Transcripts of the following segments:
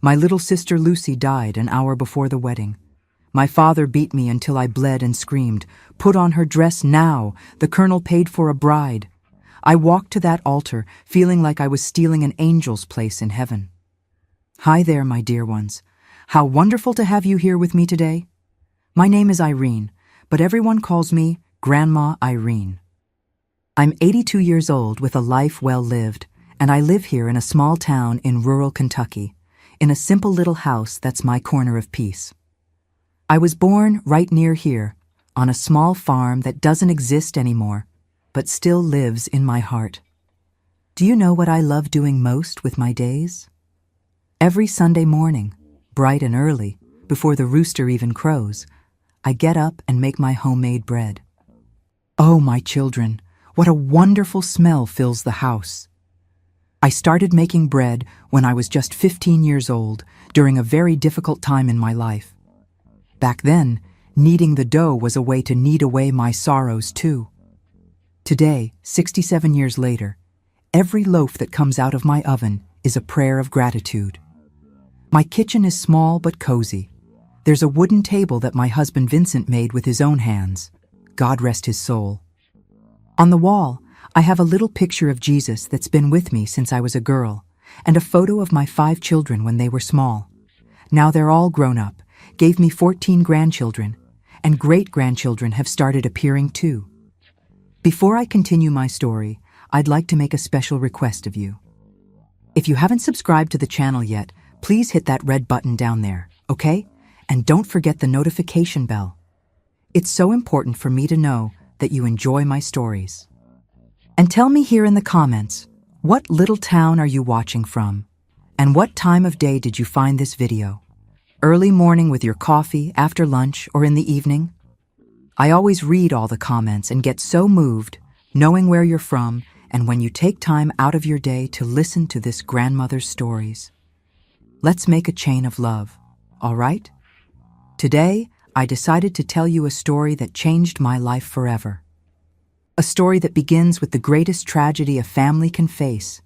My little sister Lucy died an hour before the wedding. My father beat me until I bled and screamed, "Put on her dress now! The colonel paid for a bride." I walked to that altar, feeling like I was stealing an angel's place in heaven. Hi there, my dear ones. How wonderful to have you here with me today. My name is Irene, but everyone calls me Grandma Irene. I'm 82 years old with a life well lived, and I live here in a small town in rural Kentucky, in a simple little house that's my corner of peace. I was born right near here, on a small farm that doesn't exist anymore, but still lives in my heart. Do you know what I love doing most with my days? Every Sunday morning, bright and early, before the rooster even crows, I get up and make my homemade bread. Oh, my children, what a wonderful smell fills the house. I started making bread when I was just 15 years old, during a very difficult time in my life. Back then, kneading the dough was a way to knead away my sorrows too. Today, 67 years later, every loaf that comes out of my oven is a prayer of gratitude. My kitchen is small but cozy. There's a wooden table that my husband Vincent made with his own hands. God rest his soul. On the wall, I have a little picture of Jesus that's been with me since I was a girl, and a photo of my 5 children when they were small. Now they're all grown up, gave me 14 grandchildren, and great-grandchildren have started appearing too. Before I continue my story, I'd like to make a special request of you. If you haven't subscribed to the channel yet, please hit that red button down there, okay? And don't forget the notification bell. It's so important for me to know that you enjoy my stories. And tell me here in the comments, what little town are you watching from? And what time of day did you find this video? Early morning with your coffee, after lunch, or in the evening? I always read all the comments and get so moved, knowing where you're from and when you take time out of your day to listen to this grandmother's stories. Let's make a chain of love, all right? Today, I decided to tell you a story that changed my life forever. A story that begins with the greatest tragedy a family can face,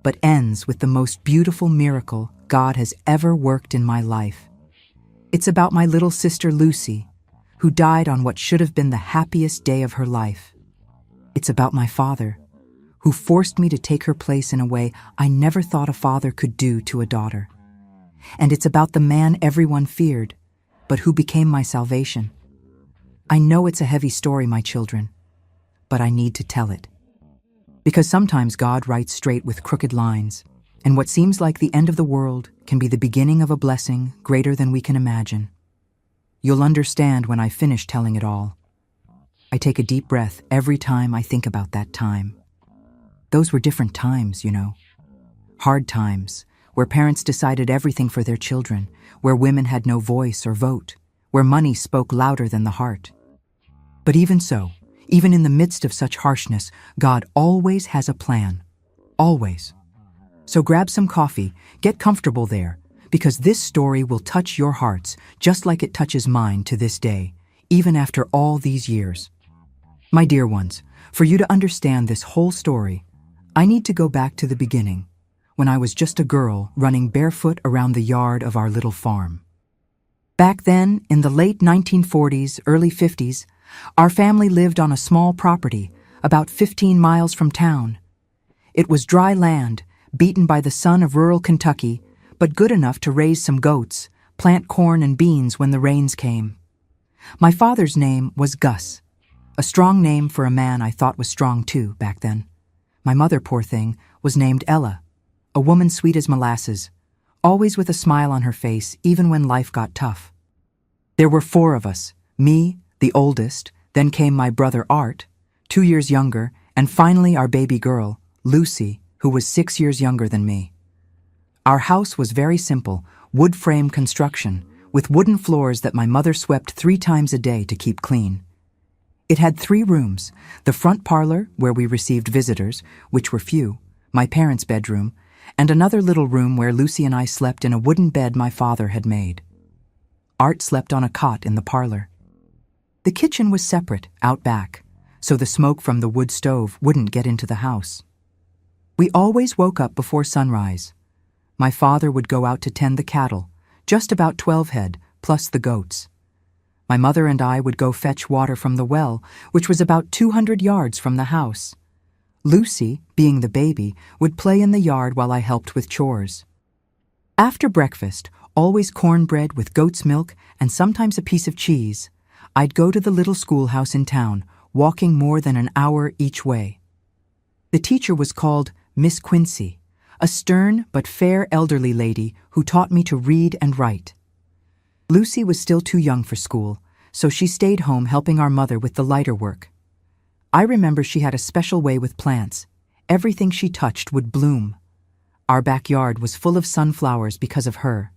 but ends with the most beautiful miracle God has ever worked in my life. It's about my little sister Lucy, who died on what should have been the happiest day of her life. It's about my father, who forced me to take her place in a way I never thought a father could do to a daughter. And it's about the man everyone feared, but who became my salvation. I know it's a heavy story, my children, but I need to tell it. Because sometimes God writes straight with crooked lines, and what seems like the end of the world can be the beginning of a blessing greater than we can imagine. You'll understand when I finish telling it all. I take a deep breath every time I think about that time. Those were different times, you know. Hard times, where parents decided everything for their children, where women had no voice or vote, where money spoke louder than the heart. But even so, even in the midst of such harshness, God always has a plan. Always. So grab some coffee, get comfortable there, because this story will touch your hearts just like it touches mine to this day, even after all these years. My dear ones, for you to understand this whole story, I need to go back to the beginning, when I was just a girl running barefoot around the yard of our little farm. Back then, in the late 1940s, early 50s, our family lived on a small property about 15 miles from town. It was dry land, beaten by the sun of rural Kentucky, but good enough to raise some goats, plant corn and beans when the rains came. My father's name was Gus, a strong name for a man I thought was strong too back then. My mother, poor thing, was named Ella, a woman sweet as molasses, always with a smile on her face even when life got tough. There were 4 of us, me, the oldest, then came my brother Art, 2 years younger, and finally our baby girl, Lucy, who was 6 years younger than me. Our house was very simple, wood frame construction, with wooden floors that my mother swept 3 times a day to keep clean. It had 3 rooms, the front parlor, where we received visitors, which were few, my parents' bedroom, and another little room where Lucy and I slept in a wooden bed my father had made. Art slept on a cot in the parlor. The kitchen was separate, out back, so the smoke from the wood stove wouldn't get into the house. We always woke up before sunrise. My father would go out to tend the cattle, just about 12 head, plus the goats. My mother and I would go fetch water from the well, which was about 200 yards from the house. Lucy, being the baby, would play in the yard while I helped with chores. After breakfast, always cornbread with goat's milk and sometimes a piece of cheese, I'd go to the little schoolhouse in town, walking more than an hour each way. The teacher was called Miss Quincy, a stern but fair elderly lady who taught me to read and write. Lucy was still too young for school, so she stayed home helping our mother with the lighter work. I remember she had a special way with plants. Everything she touched would bloom. Our backyard was full of sunflowers because of her.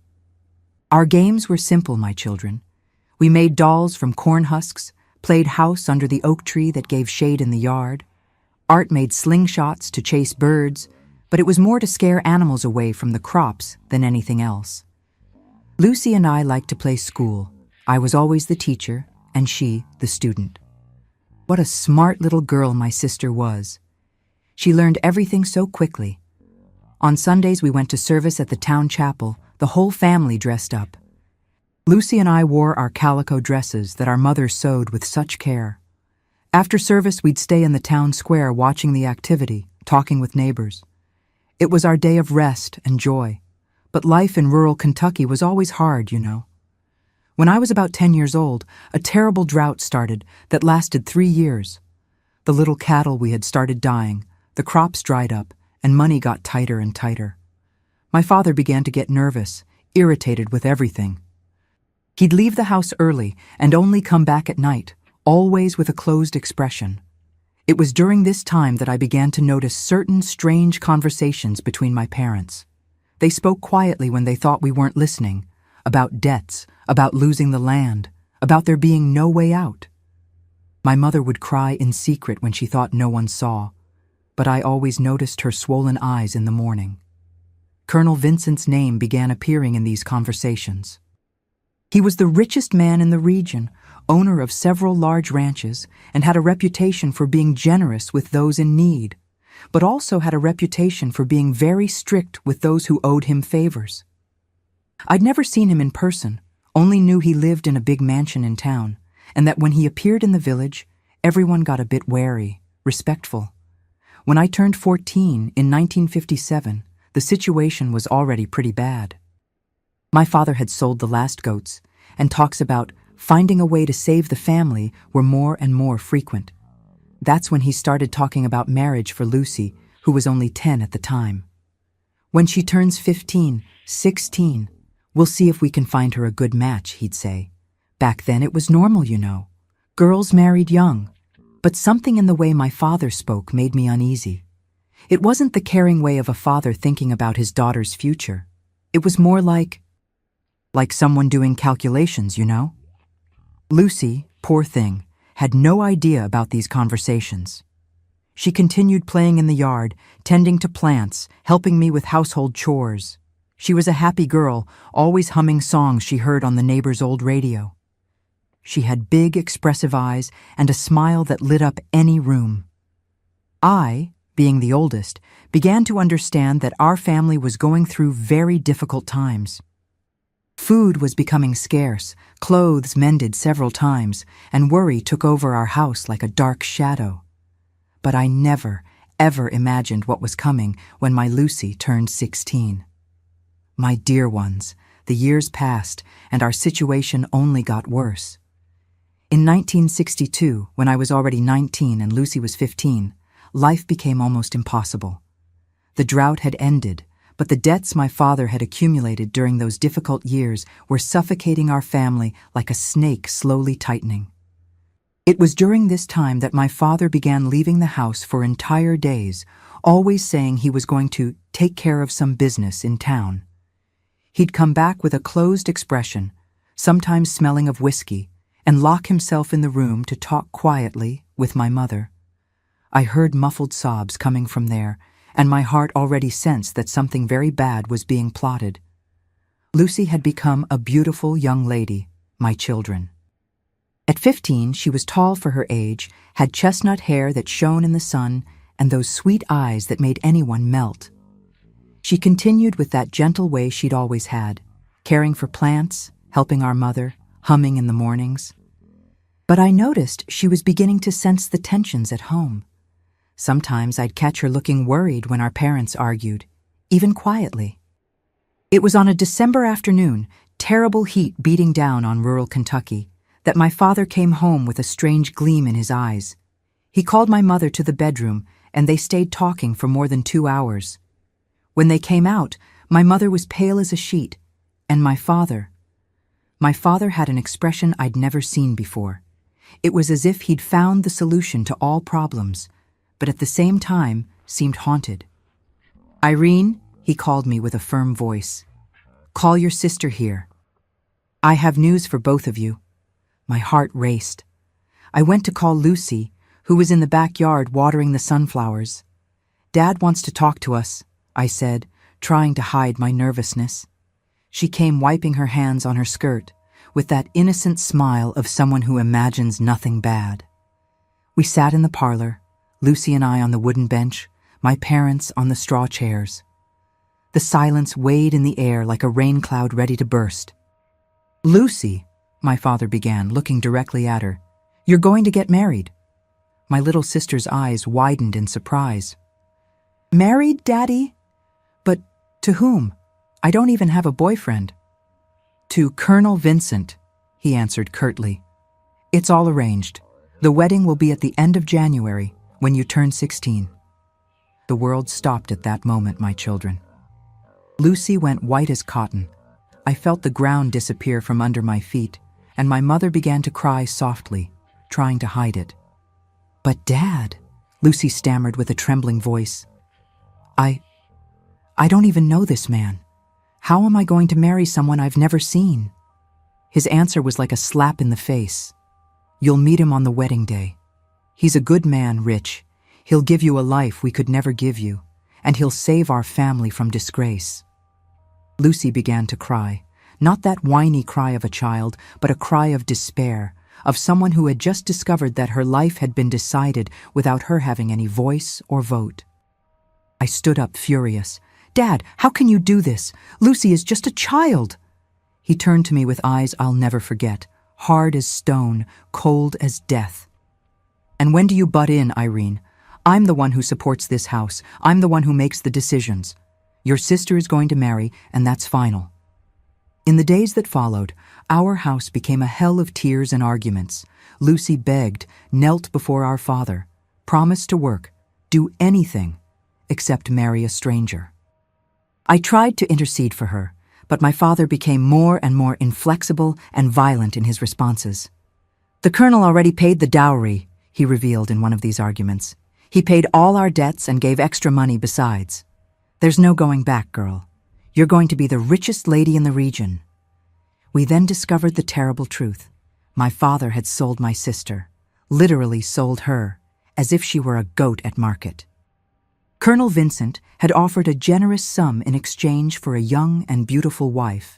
Our games were simple, my children. We made dolls from corn husks, played house under the oak tree that gave shade in the yard. Art made slingshots to chase birds, but it was more to scare animals away from the crops than anything else. Lucy and I liked to play school. I was always the teacher, and she the student. What a smart little girl my sister was. She learned everything so quickly. On Sundays we went to service at the town chapel, the whole family dressed up. Lucy and I wore our calico dresses that our mother sewed with such care. After service we'd stay in the town square watching the activity, talking with neighbors. It was our day of rest and joy, but life in rural Kentucky was always hard, you know. When I was about 10 years old, a terrible drought started that lasted 3 years. The little cattle we had started dying, the crops dried up, and money got tighter and tighter. My father began to get nervous, irritated with everything. He'd leave the house early and only come back at night, always with a closed expression. It was during this time that I began to notice certain strange conversations between my parents. They spoke quietly when they thought we weren't listening, about debts, about losing the land, about there being no way out. My mother would cry in secret when she thought no one saw, but I always noticed her swollen eyes in the morning. Colonel Vincent's name began appearing in these conversations. He was the richest man in the region, owner of several large ranches, and had a reputation for being generous with those in need, but also had a reputation for being very strict with those who owed him favors. I'd never seen him in person, only knew he lived in a big mansion in town, and that when he appeared in the village, everyone got a bit wary, respectful. When I turned 14 in 1957, the situation was already pretty bad. My father had sold the last goats, and talks about finding a way to save the family were more and more frequent. That's when he started talking about marriage for Lucy, who was only 10 at the time. When she turns 15, 16, we'll see if we can find her a good match, he'd say. Back then it was normal, you know. Girls married young. But something in the way my father spoke made me uneasy. It wasn't the caring way of a father thinking about his daughter's future. It was more like someone doing calculations, you know? Lucy, poor thing, had no idea about these conversations. She continued playing in the yard, tending to plants, helping me with household chores. She was a happy girl, always humming songs she heard on the neighbor's old radio. She had big, expressive eyes and a smile that lit up any room. I, being the oldest, began to understand that our family was going through very difficult times. Food was becoming scarce, clothes mended several times, and worry took over our house like a dark shadow. But I never, ever imagined what was coming when my Lucy turned 16. My dear ones, the years passed, and our situation only got worse. In 1962, when I was already 19 and Lucy was 15, life became almost impossible. The drought had ended, but the debts my father had accumulated during those difficult years were suffocating our family like a snake slowly tightening. It was during this time that my father began leaving the house for entire days, always saying he was going to take care of some business in town. He'd come back with a closed expression, sometimes smelling of whiskey, and lock himself in the room to talk quietly with my mother. I heard muffled sobs coming from there, and my heart already sensed that something very bad was being plotted. Lucy had become a beautiful young lady, my children. At 15, she was tall for her age, had chestnut hair that shone in the sun, and those sweet eyes that made anyone melt. She continued with that gentle way she'd always had, caring for plants, helping our mother, humming in the mornings. But I noticed she was beginning to sense the tensions at home. Sometimes I'd catch her looking worried when our parents argued, even quietly. It was on a December afternoon, terrible heat beating down on rural Kentucky, that my father came home with a strange gleam in his eyes. He called my mother to the bedroom, and they stayed talking for more than 2 hours. When they came out, my mother was pale as a sheet, and my father had an expression I'd never seen before. It was as if he'd found the solution to all problems, but at the same time seemed haunted. "Irene," he called me with a firm voice. "Call your sister here. I have news for both of you." My heart raced. I went to call Lucy, who was in the backyard watering the sunflowers. "Dad wants to talk to us," I said, trying to hide my nervousness. She came wiping her hands on her skirt, with that innocent smile of someone who imagines nothing bad. We sat in the parlor, Lucy and I on the wooden bench, my parents on the straw chairs. The silence weighed in the air like a rain cloud ready to burst. "Lucy," my father began, looking directly at her, "you're going to get married." My little sister's eyes widened in surprise. "Married, Daddy? But to whom? I don't even have a boyfriend." "To Colonel Vincent," he answered curtly. "It's all arranged. The wedding will be at the end of January, when you turn 16. The world stopped at that moment, my children. Lucy went white as cotton. I felt the ground disappear from under my feet, and my mother began to cry softly, trying to hide it. "But Dad," Lucy stammered with a trembling voice, I don't even know this man. How am I going to marry someone I've never seen?" His answer was like a slap in the face. "You'll meet him on the wedding day. He's a good man, Rich. He'll give you a life we could never give you, and he'll save our family from disgrace." Lucy began to cry, not that whiny cry of a child, but a cry of despair, of someone who had just discovered that her life had been decided without her having any voice or vote. I stood up furious. "Dad, how can you do this? Lucy is just a child." He turned to me with eyes I'll never forget, hard as stone, cold as death. "And when do you butt in, Irene? I'm the one who supports this house. I'm the one who makes the decisions. Your sister is going to marry, and that's final." In the days that followed, our house became a hell of tears and arguments. Lucy begged, knelt before our father, promised to work, do anything, except marry a stranger. I tried to intercede for her, but my father became more and more inflexible and violent in his responses. "The colonel already paid the dowry," he revealed in one of these arguments. "He paid all our debts and gave extra money besides. There's no going back, girl. You're going to be the richest lady in the region." We then discovered the terrible truth. My father had sold my sister, literally sold her, as if she were a goat at market. Colonel Vincent had offered a generous sum in exchange for a young and beautiful wife,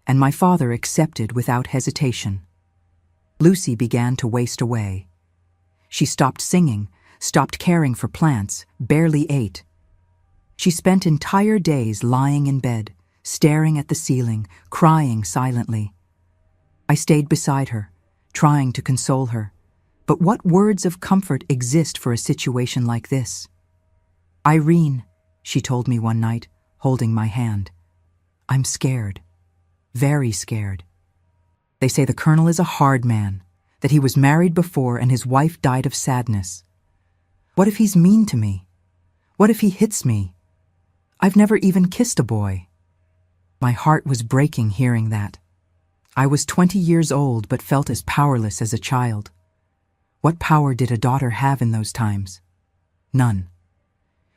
and my father accepted without hesitation. Lucy began to waste away. She stopped singing, stopped caring for plants, barely ate. She spent entire days lying in bed, staring at the ceiling, crying silently. I stayed beside her, trying to console her. But what words of comfort exist for a situation like this? "Irene," she told me one night, holding my hand, "I'm scared, very scared. They say the colonel is a hard man, that he was married before and his wife died of sadness. What if he's mean to me? What if he hits me? I've never even kissed a boy." My heart was breaking hearing that. I was 20 years old but felt as powerless as a child. What power did a daughter have in those times? None.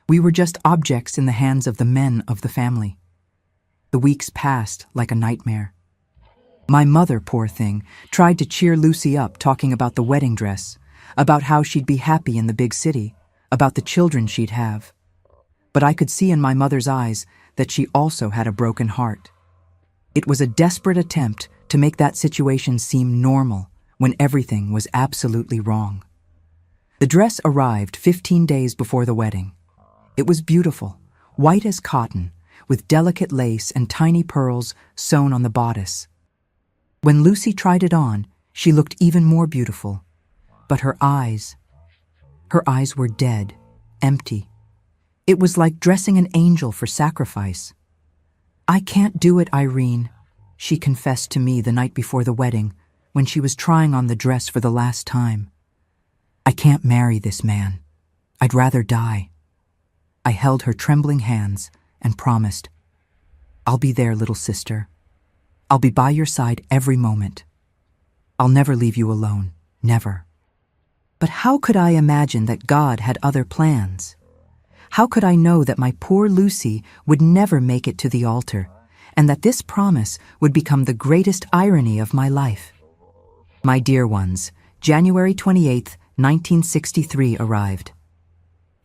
We were just objects in the hands of the men of the family. The weeks passed like a nightmare. My mother, poor thing, tried to cheer Lucy up, talking about the wedding dress, about how she'd be happy in the big city, about the children she'd have. But I could see in my mother's eyes that she also had a broken heart. It was a desperate attempt to make that situation seem normal when everything was absolutely wrong. The dress arrived 15 days before the wedding. It was beautiful, white as cotton, with delicate lace and tiny pearls sewn on the bodice. When Lucy tried it on, she looked even more beautiful. But her eyes were dead, empty. It was like dressing an angel for sacrifice. "I can't do it, Irene," she confessed to me the night before the wedding, when she was trying on the dress for the last time. "I can't marry this man. I'd rather die." I held her trembling hands and promised, "I'll be there, little sister. I'll be by your side every moment. I'll never leave you alone, never." But how could I imagine that God had other plans? How could I know that my poor Lucy would never make it to the altar, and that this promise would become the greatest irony of my life? My dear ones, January 28th, 1963 arrived.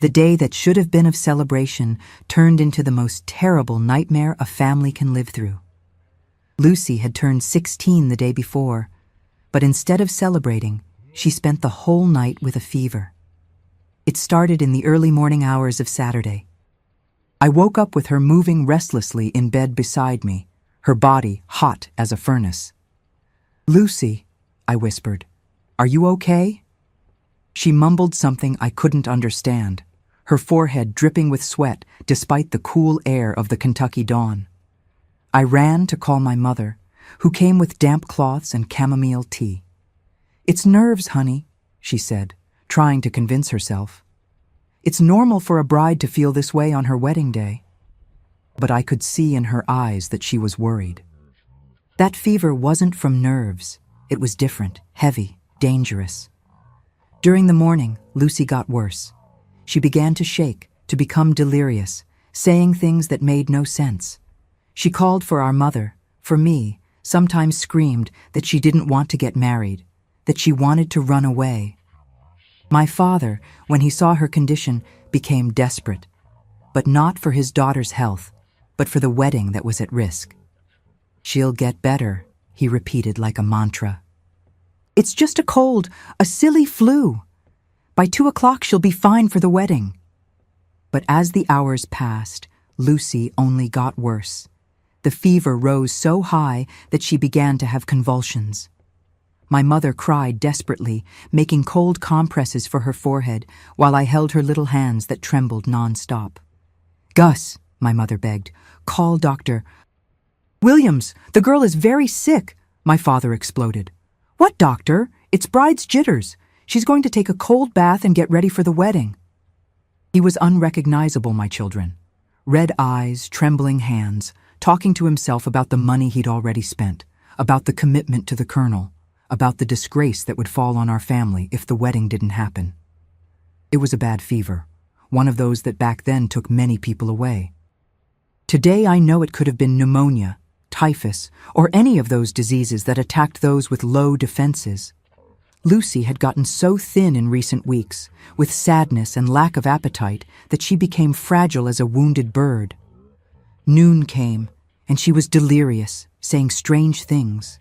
The day that should have been of celebration turned into the most terrible nightmare a family can live through. Lucy had turned 16 the day before, but instead of celebrating, she spent the whole night with a fever. It started in the early morning hours of Saturday. I woke up with her moving restlessly in bed beside me, her body hot as a furnace. "Lucy," I whispered, "are you okay?" She mumbled something I couldn't understand, her forehead dripping with sweat despite the cool air of the Kentucky dawn. I ran to call my mother, who came with damp cloths and chamomile tea. "It's nerves, honey," she said, trying to convince herself. "It's normal for a bride to feel this way on her wedding day." But I could see in her eyes that she was worried. That fever wasn't from nerves. It was different, heavy, dangerous. During the morning, Lucy got worse. She began to shake, to become delirious, saying things that made no sense. She called for our mother, for me, sometimes screamed that she didn't want to get married, that she wanted to run away. My father, when he saw her condition, became desperate, but not for his daughter's health, but for the wedding that was at risk. "She'll get better," he repeated like a mantra. "It's just a cold, a silly flu. By 2 o'clock she'll be fine for the wedding." But as the hours passed, Lucy only got worse. The fever rose so high that she began to have convulsions. My mother cried desperately, making cold compresses for her forehead while I held her little hands that trembled non-stop. "Gus," my mother begged, "call Dr. Williams. The girl is very sick," my father exploded. "What doctor? It's bride's jitters. She's going to take a cold bath and get ready for the wedding." He was unrecognizable, my children. Red eyes, trembling hands, talking to himself about the money he'd already spent, about the commitment to the colonel, about the disgrace that would fall on our family if the wedding didn't happen. It was a bad fever, one of those that back then took many people away. Today I know it could have been pneumonia, typhus, or any of those diseases that attacked those with low defenses. Lucy had gotten so thin in recent weeks, with sadness and lack of appetite, that she became fragile as a wounded bird. Noon came, and she was delirious, saying strange things.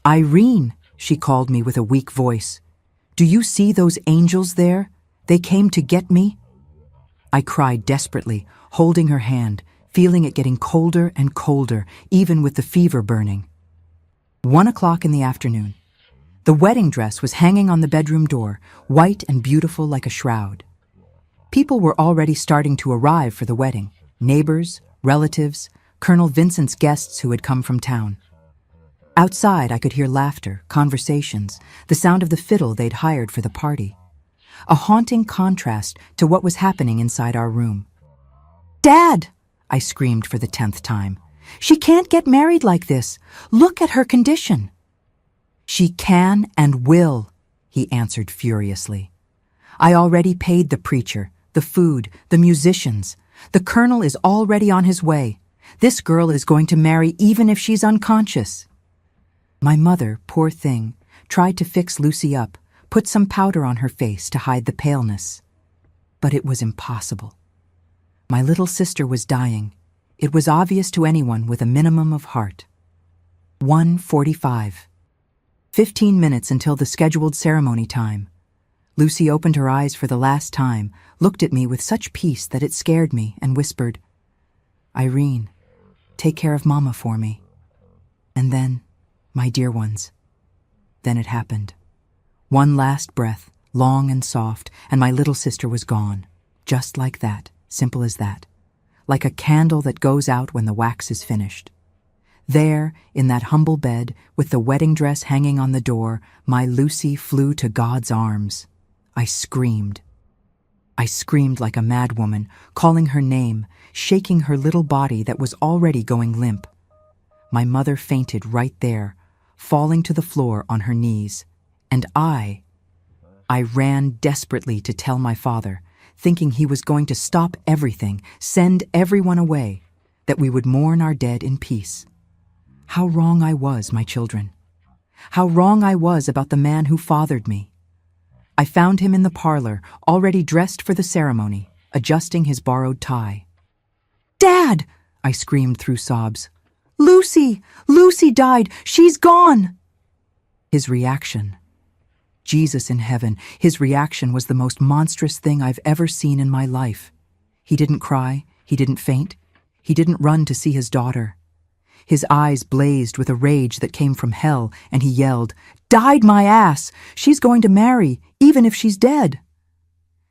"Irene," she called me with a weak voice. "Do you see those angels there? They came to get me." I cried desperately, holding her hand, feeling it getting colder and colder, even with the fever burning. 1 o'clock in the afternoon. The wedding dress was hanging on the bedroom door, white and beautiful like a shroud. People were already starting to arrive for the wedding. Neighbors, relatives, Colonel Vincent's guests who had come from town. Outside, I could hear laughter, conversations, the sound of the fiddle they'd hired for the party. A haunting contrast to what was happening inside our room. "Dad!" I screamed for the 10th time. "She can't get married like this. Look at her condition." "She can and will," he answered furiously. "I already paid the preacher, the food, the musicians. The colonel is already on his way. This girl is going to marry even if she's unconscious." My mother, poor thing, tried to fix Lucy up, put some powder on her face to hide the paleness. But it was impossible. My little sister was dying. It was obvious to anyone with a minimum of heart. 1:45. 15 minutes until the scheduled ceremony time. Lucy opened her eyes for the last time, looked at me with such peace that it scared me, and whispered, Irene, take care of Mama for me. And then, my dear ones, then it happened. One last breath, long and soft, and my little sister was gone. Just like that, simple as that. Like a candle that goes out when the wax is finished. There, in that humble bed, with the wedding dress hanging on the door, my Lucy flew to God's arms. I screamed. I screamed like a madwoman, calling her name, shaking her little body that was already going limp. My mother fainted right there, falling to the floor on her knees. And I ran desperately to tell my father, thinking he was going to stop everything, send everyone away, that we would mourn our dead in peace. How wrong I was, my children. How wrong I was about the man who fathered me. I found him in the parlor, already dressed for the ceremony, adjusting his borrowed tie. "Dad!" I screamed through sobs. "Lucy! Lucy died! She's gone!" His reaction. Jesus in heaven, his reaction was the most monstrous thing I've ever seen in my life. He didn't cry, he didn't faint, he didn't run to see his daughter. His eyes blazed with a rage that came from hell, and he yelled, "Died my ass! She's going to marry, even if she's dead!"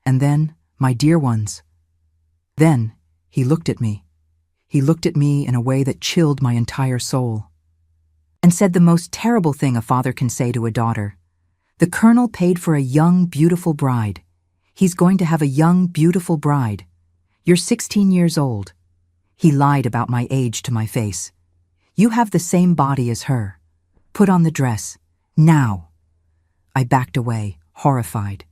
And then, my dear ones, then he looked at me. He looked at me in a way that chilled my entire soul, and said the most terrible thing a father can say to a daughter. The colonel paid for a young, beautiful bride. He's going to have a young, beautiful bride. You're 16 years old. He lied about my age to my face. You have the same body as her. Put on the dress. Now. I backed away, horrified.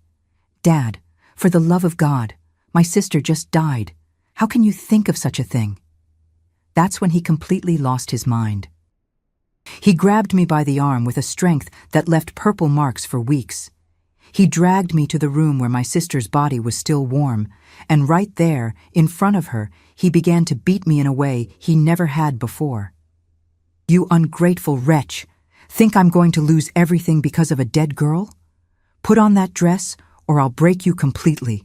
"Dad, for the love of God, my sister just died. How can you think of such a thing?" That's when he completely lost his mind. He grabbed me by the arm with a strength that left purple marks for weeks. He dragged me to the room where my sister's body was still warm, and right there, in front of her, he began to beat me in a way he never had before. "You ungrateful wretch! Think I'm going to lose everything because of a dead girl? Put on that dress, or I'll break you completely."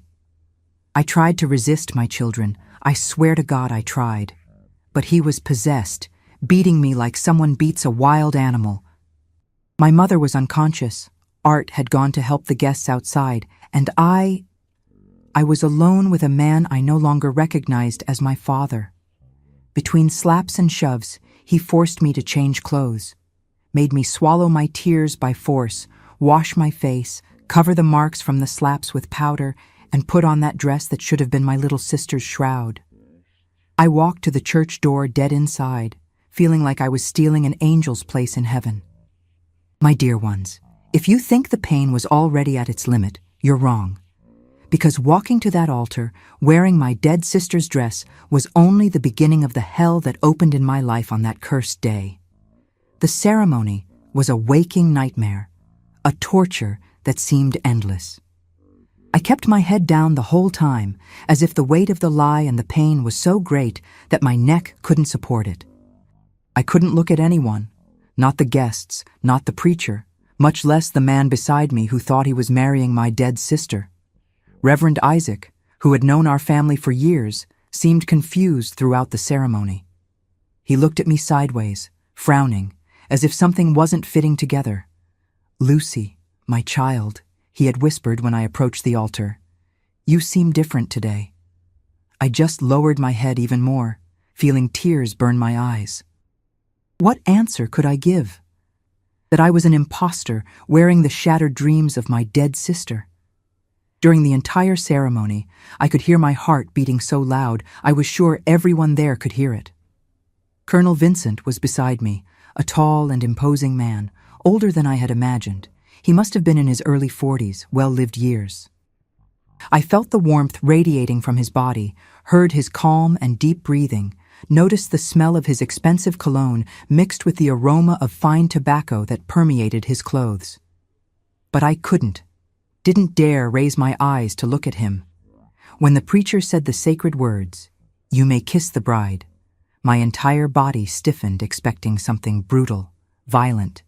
I tried to resist, my children. I swear to God I tried. But he was possessed, beating me like someone beats a wild animal. My mother was unconscious. Art had gone to help the guests outside, and I was alone with a man I no longer recognized as my father. Between slaps and shoves, he forced me to change clothes, made me swallow my tears by force, wash my face, cover the marks from the slaps with powder, and put on that dress that should have been my little sister's shroud. I walked to the church door dead inside, feeling like I was stealing an angel's place in heaven. My dear ones, if you think the pain was already at its limit, you're wrong. Because walking to that altar, wearing my dead sister's dress, was only the beginning of the hell that opened in my life on that cursed day. The ceremony was a waking nightmare, a torture that seemed endless. I kept my head down the whole time, as if the weight of the lie and the pain was so great that my neck couldn't support it. I couldn't look at anyone, not the guests, not the preacher, much less the man beside me who thought he was marrying my dead sister. Reverend Isaac, who had known our family for years, seemed confused throughout the ceremony. He looked at me sideways, frowning, as if something wasn't fitting together. "Lucy, my child," he had whispered when I approached the altar, "you seem different today." I just lowered my head even more, feeling tears burn my eyes. What answer could I give? That I was an imposter wearing the shattered dreams of my dead sister. During the entire ceremony, I could hear my heart beating so loud I was sure everyone there could hear it. Colonel Vincent was beside me, a tall and imposing man, older than I had imagined. He must have been in his early 40s, well-lived years. I felt the warmth radiating from his body, heard his calm and deep breathing, noticed the smell of his expensive cologne mixed with the aroma of fine tobacco that permeated his clothes. But I didn't dare raise my eyes to look at him. When the preacher said the sacred words, "You may kiss the bride," my entire body stiffened, expecting something brutal, violent.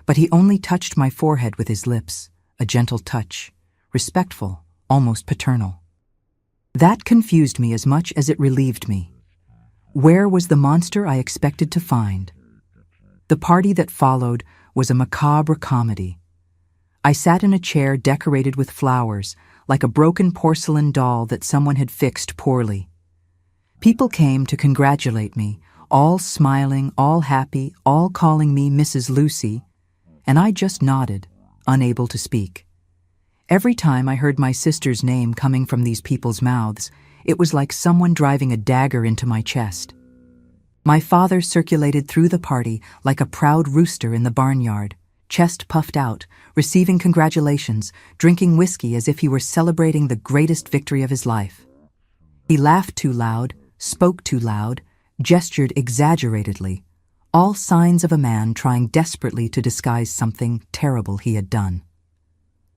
But he only touched my forehead with his lips, a gentle touch, respectful, almost paternal. That confused me as much as it relieved me. Where was the monster I expected to find? The party that followed was a macabre comedy. I sat in a chair decorated with flowers, like a broken porcelain doll that someone had fixed poorly. People came to congratulate me, all smiling, all happy, all calling me Mrs. Lucy, and I just nodded, unable to speak. Every time I heard my sister's name coming from these people's mouths, it was like someone driving a dagger into my chest. My father circulated through the party like a proud rooster in the barnyard, chest puffed out, receiving congratulations, drinking whiskey as if he were celebrating the greatest victory of his life. He laughed too loud, spoke too loud, gestured exaggeratedly, all signs of a man trying desperately to disguise something terrible he had done.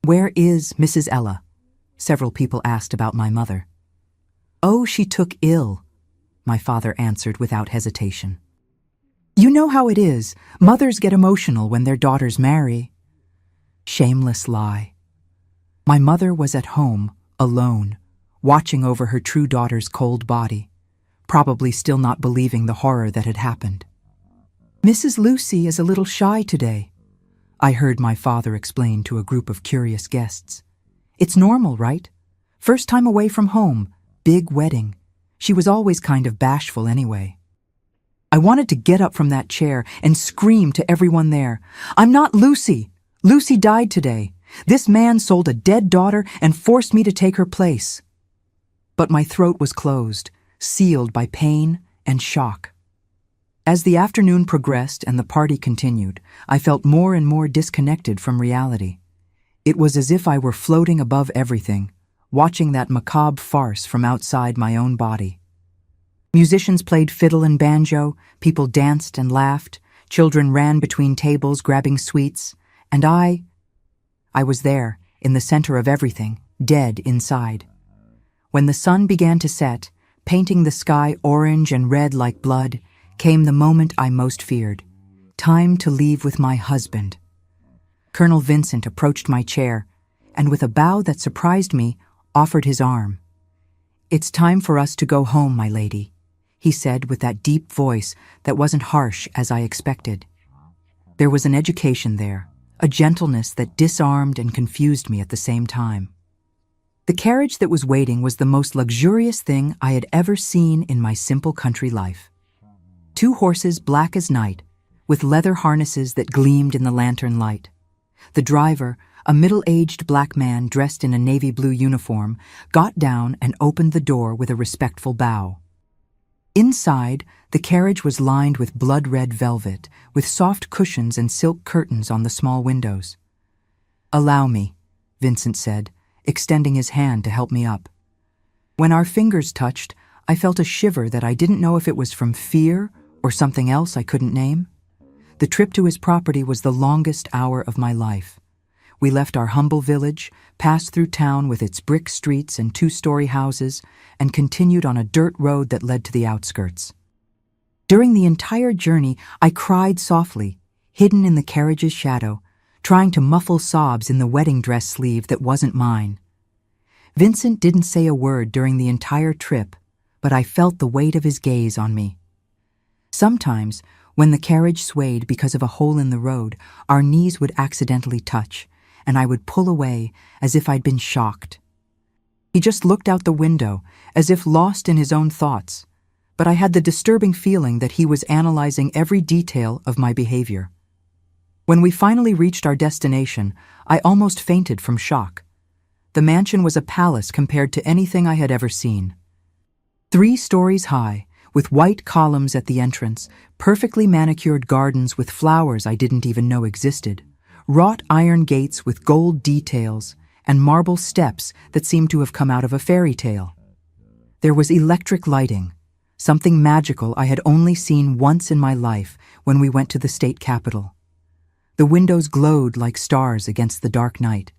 "Where is Mrs. Ella?" Several people asked about my mother. "Oh, she took ill," my father answered without hesitation. "You know how it is. Mothers get emotional when their daughters marry." Shameless lie. My mother was at home, alone, watching over her true daughter's cold body, probably still not believing the horror that had happened. "Mrs. Lucy is a little shy today," I heard my father explain to a group of curious guests. "It's normal, right? First time away from home, big wedding. She was always kind of bashful anyway." I wanted to get up from that chair and scream to everyone there, "I'm not Lucy! Lucy died today. This man sold a dead daughter and forced me to take her place." But my throat was closed, sealed by pain and shock. As the afternoon progressed and the party continued, I felt more and more disconnected from reality. It was as if I were floating above everything, watching that macabre farce from outside my own body. Musicians played fiddle and banjo, people danced and laughed, children ran between tables grabbing sweets, and I was there, in the center of everything, dead inside. When the sun began to set, painting the sky orange and red like blood, came the moment I most feared. Time to leave with my husband. Colonel Vincent approached my chair, and with a bow that surprised me, offered his arm. "It's time for us to go home, my lady," he said with that deep voice that wasn't harsh as I expected. There was an education there, a gentleness that disarmed and confused me at the same time. The carriage that was waiting was the most luxurious thing I had ever seen in my simple country life. 2 horses black as night, with leather harnesses that gleamed in the lantern light. The driver, a middle-aged black man dressed in a navy blue uniform, got down and opened the door with a respectful bow. Inside, the carriage was lined with blood-red velvet, with soft cushions and silk curtains on the small windows. "Allow me," Vincent said, extending his hand to help me up. When our fingers touched, I felt a shiver that I didn't know if it was from fear or something else I couldn't name. The trip to his property was the longest hour of my life. We left our humble village, passed through town with its brick streets and 2-story houses, and continued on a dirt road that led to the outskirts. During the entire journey, I cried softly, hidden in the carriage's shadow, trying to muffle sobs in the wedding dress sleeve that wasn't mine. Vincent didn't say a word during the entire trip, but I felt the weight of his gaze on me. Sometimes, when the carriage swayed because of a hole in the road, our knees would accidentally touch, and I would pull away as if I'd been shocked. He just looked out the window, as if lost in his own thoughts, but I had the disturbing feeling that he was analyzing every detail of my behavior. When we finally reached our destination, I almost fainted from shock. The mansion was a palace compared to anything I had ever seen. 3 stories high, with white columns at the entrance, perfectly manicured gardens with flowers I didn't even know existed, wrought iron gates with gold details, and marble steps that seemed to have come out of a fairy tale. There was electric lighting, something magical I had only seen once in my life when we went to the state capitol. The windows glowed like stars against the dark night,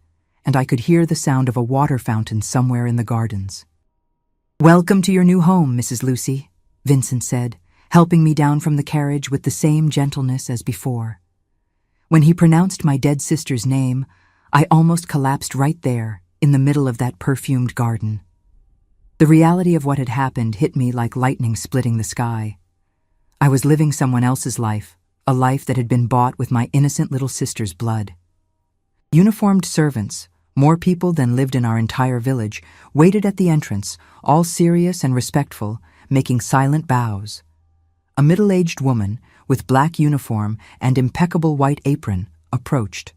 and I could hear the sound of a water fountain somewhere in the gardens. "Welcome to your new home, Mrs. Lucy," Vincent said, helping me down from the carriage with the same gentleness as before. When he pronounced my dead sister's name, I almost collapsed right there, in the middle of that perfumed garden. The reality of what had happened hit me like lightning splitting the sky. I was living someone else's life, a life that had been bought with my innocent little sister's blood. Uniformed servants, more people than lived in our entire village, waited at the entrance, all serious and respectful, making silent bows. A middle-aged woman, with black uniform and impeccable white apron, approached.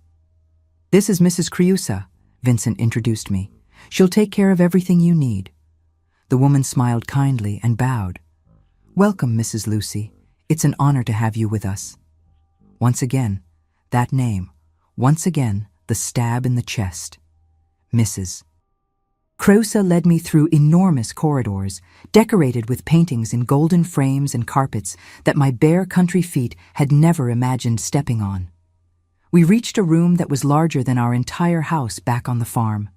"This is Mrs. Creusa," Vincent introduced me. "She'll take care of everything you need." The woman smiled kindly and bowed. "Welcome, Mrs. Lucy. It's an honor to have you with us." Once again, that name. Once again, the stab in the chest. Mrs. Creusa led me through enormous corridors, decorated with paintings in golden frames and carpets that my bare country feet had never imagined stepping on. We reached a room that was larger than our entire house back on the farm.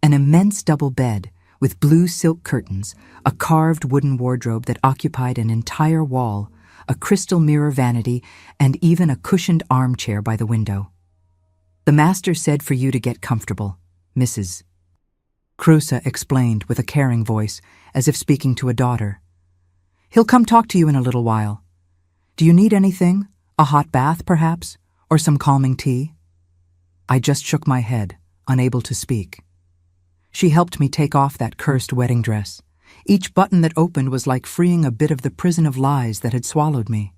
An immense double bed, with blue silk curtains, a carved wooden wardrobe that occupied an entire wall, a crystal mirror vanity, and even a cushioned armchair by the window. "The master said for you to get comfortable, Mrs. Creusa explained with a caring voice, as if speaking to a daughter. "He'll come talk to you in a little while. Do you need anything? A hot bath, perhaps? Or some calming tea?" I just shook my head, unable to speak. She helped me take off that cursed wedding dress. Each button that opened was like freeing a bit of the prison of lies that had swallowed me.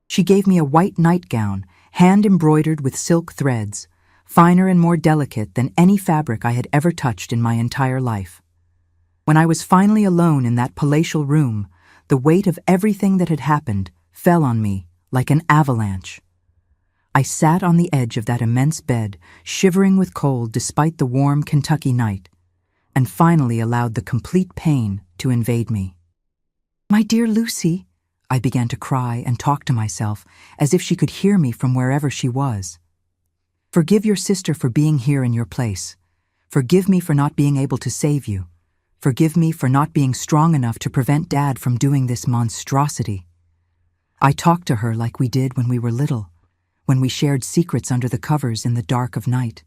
She gave me a white nightgown, hand-embroidered with silk threads, finer and more delicate than any fabric I had ever touched in my entire life. When I was finally alone in that palatial room, the weight of everything that had happened fell on me like an avalanche. I sat on the edge of that immense bed, shivering with cold despite the warm Kentucky night, and finally allowed the complete pain to invade me. "My dear Lucy," I began to cry and talk to myself as if she could hear me from wherever she was. "Forgive your sister for being here in your place. Forgive me for not being able to save you. Forgive me for not being strong enough to prevent Dad from doing this monstrosity." I talked to her like we did when we were little, when we shared secrets under the covers in the dark of night.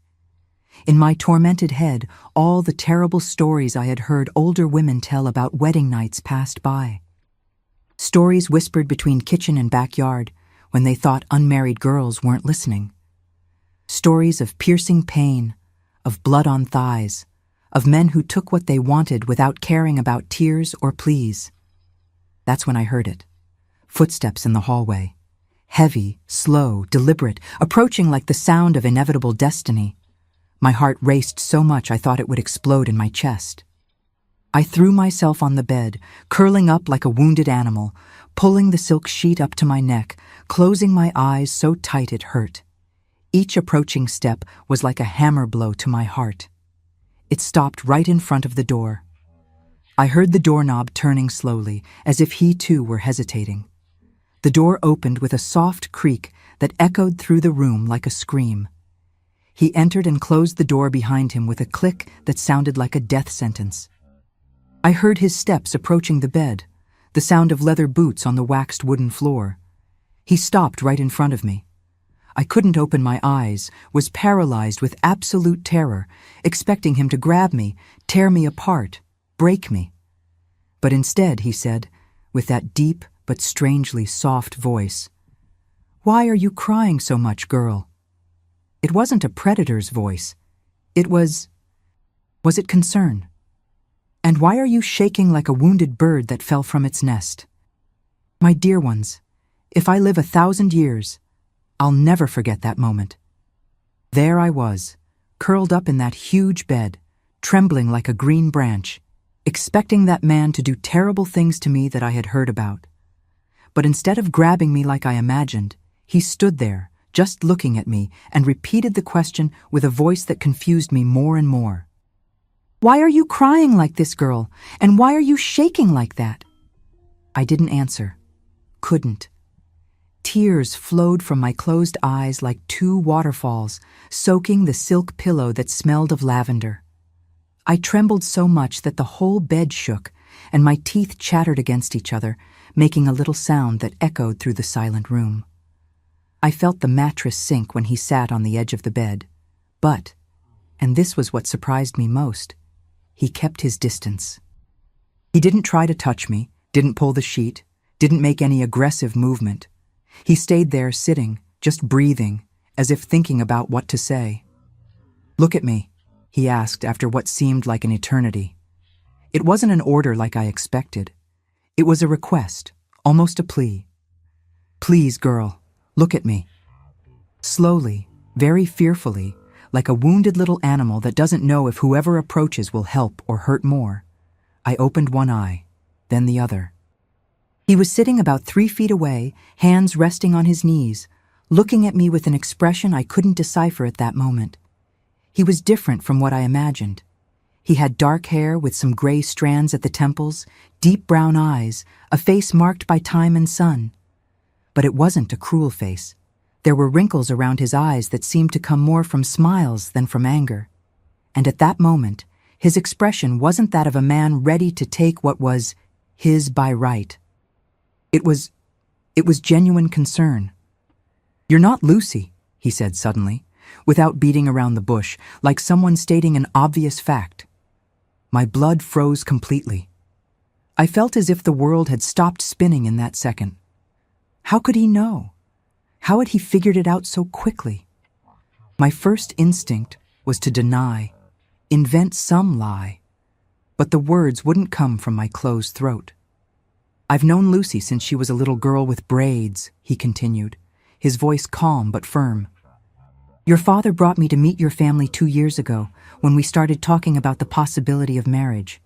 In my tormented head, all the terrible stories I had heard older women tell about wedding nights passed by. Stories whispered between kitchen and backyard when they thought unmarried girls weren't listening. Stories of piercing pain, of blood on thighs, of men who took what they wanted without caring about tears or pleas. That's when I heard it. Footsteps in the hallway. Heavy, slow, deliberate, approaching like the sound of inevitable destiny. My heart raced so much I thought it would explode in my chest. I threw myself on the bed, curling up like a wounded animal, pulling the silk sheet up to my neck, closing my eyes so tight it hurt. Each approaching step was like a hammer blow to my heart. It stopped right in front of the door. I heard the doorknob turning slowly, as if he too were hesitating. The door opened with a soft creak that echoed through the room like a scream. He entered and closed the door behind him with a click that sounded like a death sentence. I heard his steps approaching the bed, the sound of leather boots on the waxed wooden floor. He stopped right in front of me. I couldn't open my eyes, was paralyzed with absolute terror, expecting him to grab me, tear me apart, break me. But instead, he said, with that deep but strangely soft voice, "Why are you crying so much, girl?" It wasn't a predator's voice. It was it concern? "And why are you shaking like a wounded bird that fell from its nest?" My dear ones, if I live 1,000 years, I'll never forget that moment. There I was, curled up in that huge bed, trembling like a green branch, expecting that man to do terrible things to me that I had heard about. But instead of grabbing me like I imagined, he stood there, just looking at me, and repeated the question with a voice that confused me more and more. "Why are you crying like this, girl? And why are you shaking like that?" I didn't answer. Couldn't. Tears flowed from my closed eyes like 2 waterfalls, soaking the silk pillow that smelled of lavender. I trembled so much that the whole bed shook, and my teeth chattered against each other, making a little sound that echoed through the silent room. I felt the mattress sink when he sat on the edge of the bed, but, and this was what surprised me most, he kept his distance. He didn't try to touch me, didn't pull the sheet, didn't make any aggressive movement. He stayed there sitting, just breathing, as if thinking about what to say. "Look at me," he asked after what seemed like an eternity. It wasn't an order like I expected. It was a request, almost a plea. "Please, girl, look at me." Slowly, very fearfully, like a wounded little animal that doesn't know if whoever approaches will help or hurt more, I opened one eye, then the other. He was sitting about 3 feet away, hands resting on his knees, looking at me with an expression I couldn't decipher at that moment. He was different from what I imagined. He had dark hair with some gray strands at the temples, deep brown eyes, a face marked by time and sun. But it wasn't a cruel face. There were wrinkles around his eyes that seemed to come more from smiles than from anger. And at that moment, his expression wasn't that of a man ready to take what was his by right. It was genuine concern. "You're not Lucy," he said suddenly, without beating around the bush, like someone stating an obvious fact. My blood froze completely. I felt as if the world had stopped spinning in that second. How could he know? How had he figured it out so quickly? My first instinct was to deny, invent some lie, but the words wouldn't come from my closed throat. "I've known Lucy since she was a little girl with braids," he continued, his voice calm but firm. "Your father brought me to meet your family 2 years ago, when we started talking about the possibility of marriage.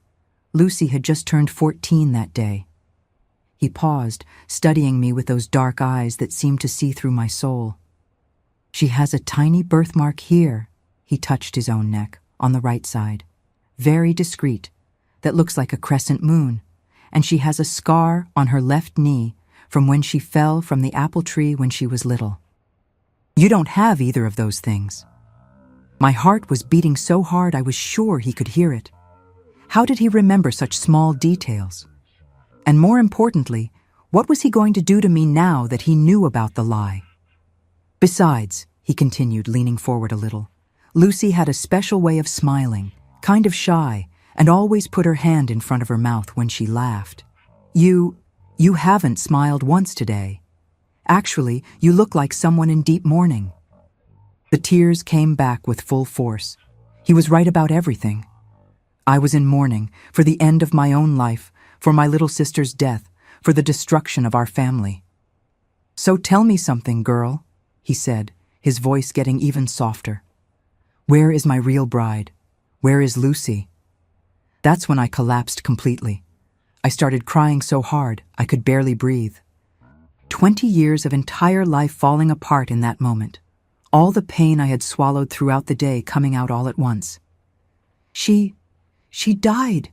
Lucy had just turned 14 that day." He paused, studying me with those dark eyes that seemed to see through my soul. "She has a tiny birthmark here," he touched his own neck, on the right side, "very discreet, that looks like a crescent moon, and she has a scar on her left knee from when she fell from the apple tree when she was little. You don't have either of those things." My heart was beating so hard I was sure he could hear it. How did he remember such small details? And more importantly, what was he going to do to me now that he knew about the lie? "Besides," he continued, leaning forward a little, "Lucy had a special way of smiling, kind of shy, and always put her hand in front of her mouth when she laughed. You haven't smiled once today. Actually, you look like someone in deep mourning." The tears came back with full force. He was right about everything. I was in mourning for the end of my own life, for my little sister's death, for the destruction of our family. "So tell me something, girl," he said, his voice getting even softer. "Where is my real bride? Where is Lucy?" That's when I collapsed completely. I started crying so hard I could barely breathe. 20 years of entire life falling apart in that moment. All the pain I had swallowed throughout the day coming out all at once. She died,"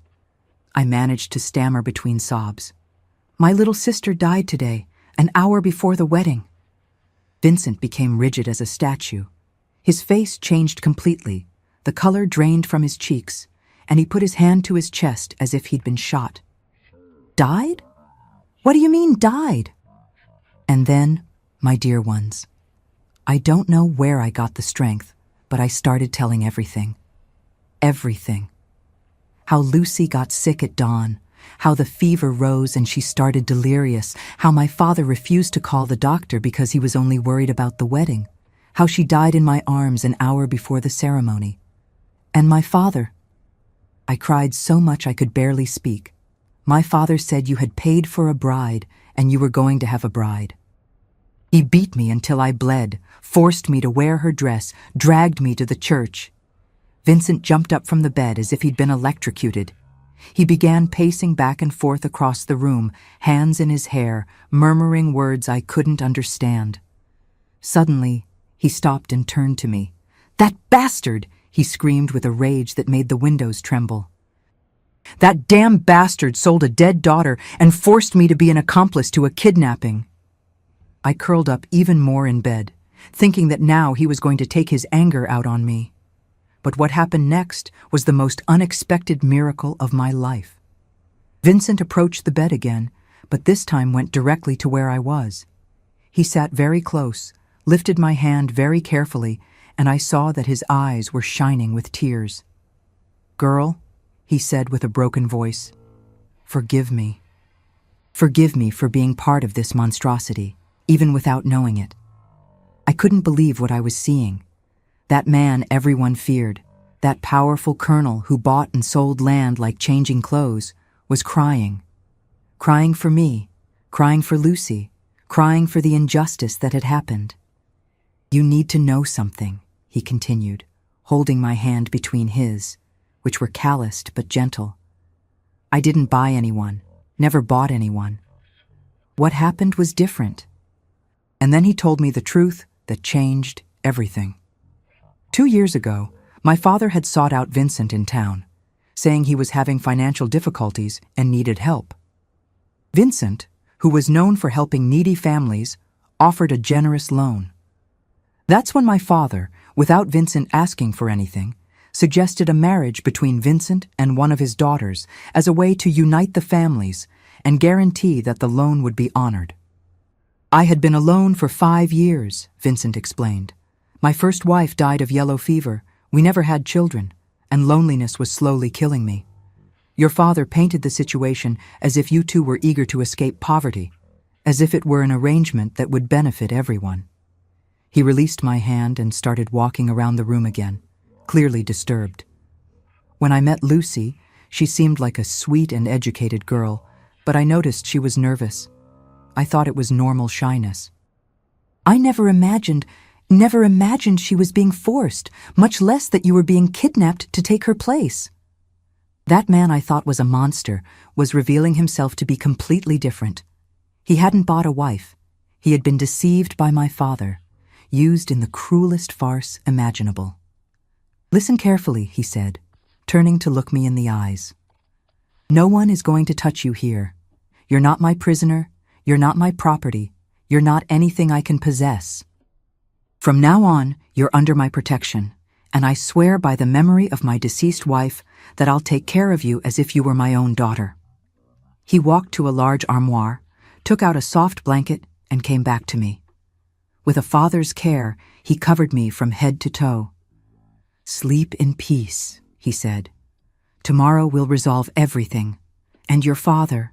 I managed to stammer between sobs. "My little sister died today, an hour before the wedding." Vincent became rigid as a statue. His face changed completely, the color drained from his cheeks, and he put his hand to his chest as if he'd been shot. "Died? What do you mean, died?" And then, my dear ones, I don't know where I got the strength, but I started telling everything. Everything. How Lucy got sick at dawn, how the fever rose and she started delirious, how my father refused to call the doctor because he was only worried about the wedding, how she died in my arms an hour before the ceremony. And my father. I cried so much I could barely speak. My father said you had paid for a bride and you were going to have a bride. He beat me until I bled, forced me to wear her dress, dragged me to the church. Vincent jumped up from the bed as if he'd been electrocuted. He began pacing back and forth across the room, hands in his hair, murmuring words I couldn't understand. Suddenly, he stopped and turned to me. "That bastard!" he screamed with a rage that made the windows tremble. "That damn bastard sold a dead daughter and forced me to be an accomplice to a kidnapping." I curled up even more in bed, thinking that now he was going to take his anger out on me. But what happened next was the most unexpected miracle of my life. Vincent approached the bed again, but this time went directly to where I was. He sat very close, lifted my hand very carefully, and I saw that his eyes were shining with tears. "Girl," he said with a broken voice, Forgive me. Forgive me for being part of this monstrosity, even without knowing it. I couldn't believe what I was seeing. That man everyone feared, that powerful colonel who bought and sold land like changing clothes, was crying. Crying for me, crying for Lucy, crying for the injustice that had happened. You need to know something, he continued, holding my hand between his, which were calloused but gentle. I didn't buy anyone, never bought anyone. What happened was different. And then he told me the truth that changed everything. 2 years ago, my father had sought out Vincent in town, saying he was having financial difficulties and needed help. Vincent, who was known for helping needy families, offered a generous loan. That's when my father, without Vincent asking for anything, suggested a marriage between Vincent and one of his daughters as a way to unite the families and guarantee that the loan would be honored. I had been alone for 5 years, Vincent explained. My first wife died of yellow fever, we never had children, and loneliness was slowly killing me. Your father painted the situation as if you two were eager to escape poverty, as if it were an arrangement that would benefit everyone. He released my hand and started walking around the room again, clearly disturbed. When I met Lucy, she seemed like a sweet and educated girl, but I noticed she was nervous. I thought it was normal shyness. I never imagined she was being forced, much less that you were being kidnapped to take her place. That man I thought was a monster was revealing himself to be completely different. He hadn't bought a wife. He had been deceived by my father, used in the cruelest farce imaginable. Listen carefully, he said, turning to look me in the eyes. No one is going to touch you here. You're not my prisoner. You're not my property. You're not anything I can possess. From now on, you're under my protection, and I swear by the memory of my deceased wife that I'll take care of you as if you were my own daughter. He walked to a large armoire, took out a soft blanket, and came back to me. With a father's care, he covered me from head to toe. Sleep in peace, he said. Tomorrow we'll resolve everything, and your father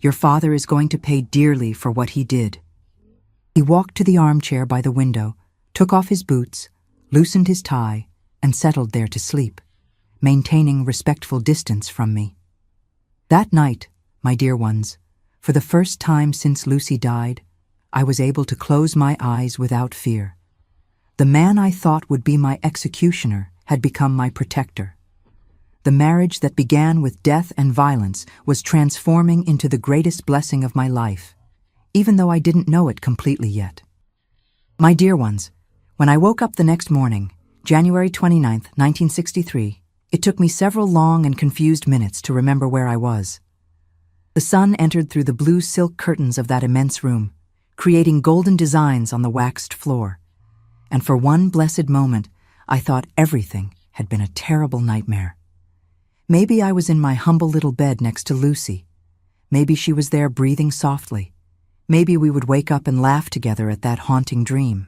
is going to pay dearly for what he did. He walked to the armchair by the window, took off his boots, loosened his tie, and settled there to sleep, maintaining respectful distance from me. That night, my dear ones, for the first time since Lucy died, I was able to close my eyes without fear. The man I thought would be my executioner had become my protector. The marriage that began with death and violence was transforming into the greatest blessing of my life, even though I didn't know it completely yet. My dear ones, when I woke up the next morning, January 29th, 1963, it took me several long and confused minutes to remember where I was. The sun entered through the blue silk curtains of that immense room, creating golden designs on the waxed floor. And for one blessed moment, I thought everything had been a terrible nightmare. Maybe I was in my humble little bed next to Lucy. Maybe she was there breathing softly. Maybe we would wake up and laugh together at that haunting dream.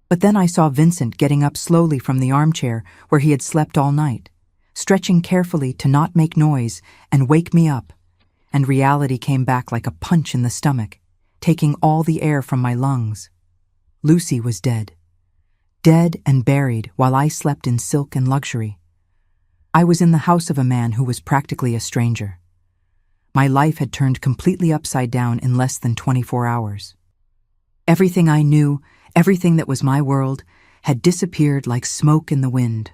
But then I saw Vincent getting up slowly from the armchair where he had slept all night, stretching carefully to not make noise and wake me up, and reality came back like a punch in the stomach, taking all the air from my lungs. Lucy was dead. Dead and buried while I slept in silk and luxury. I was in the house of a man who was practically a stranger. My life had turned completely upside down in less than 24 hours. Everything I knew, everything that was my world, had disappeared like smoke in the wind.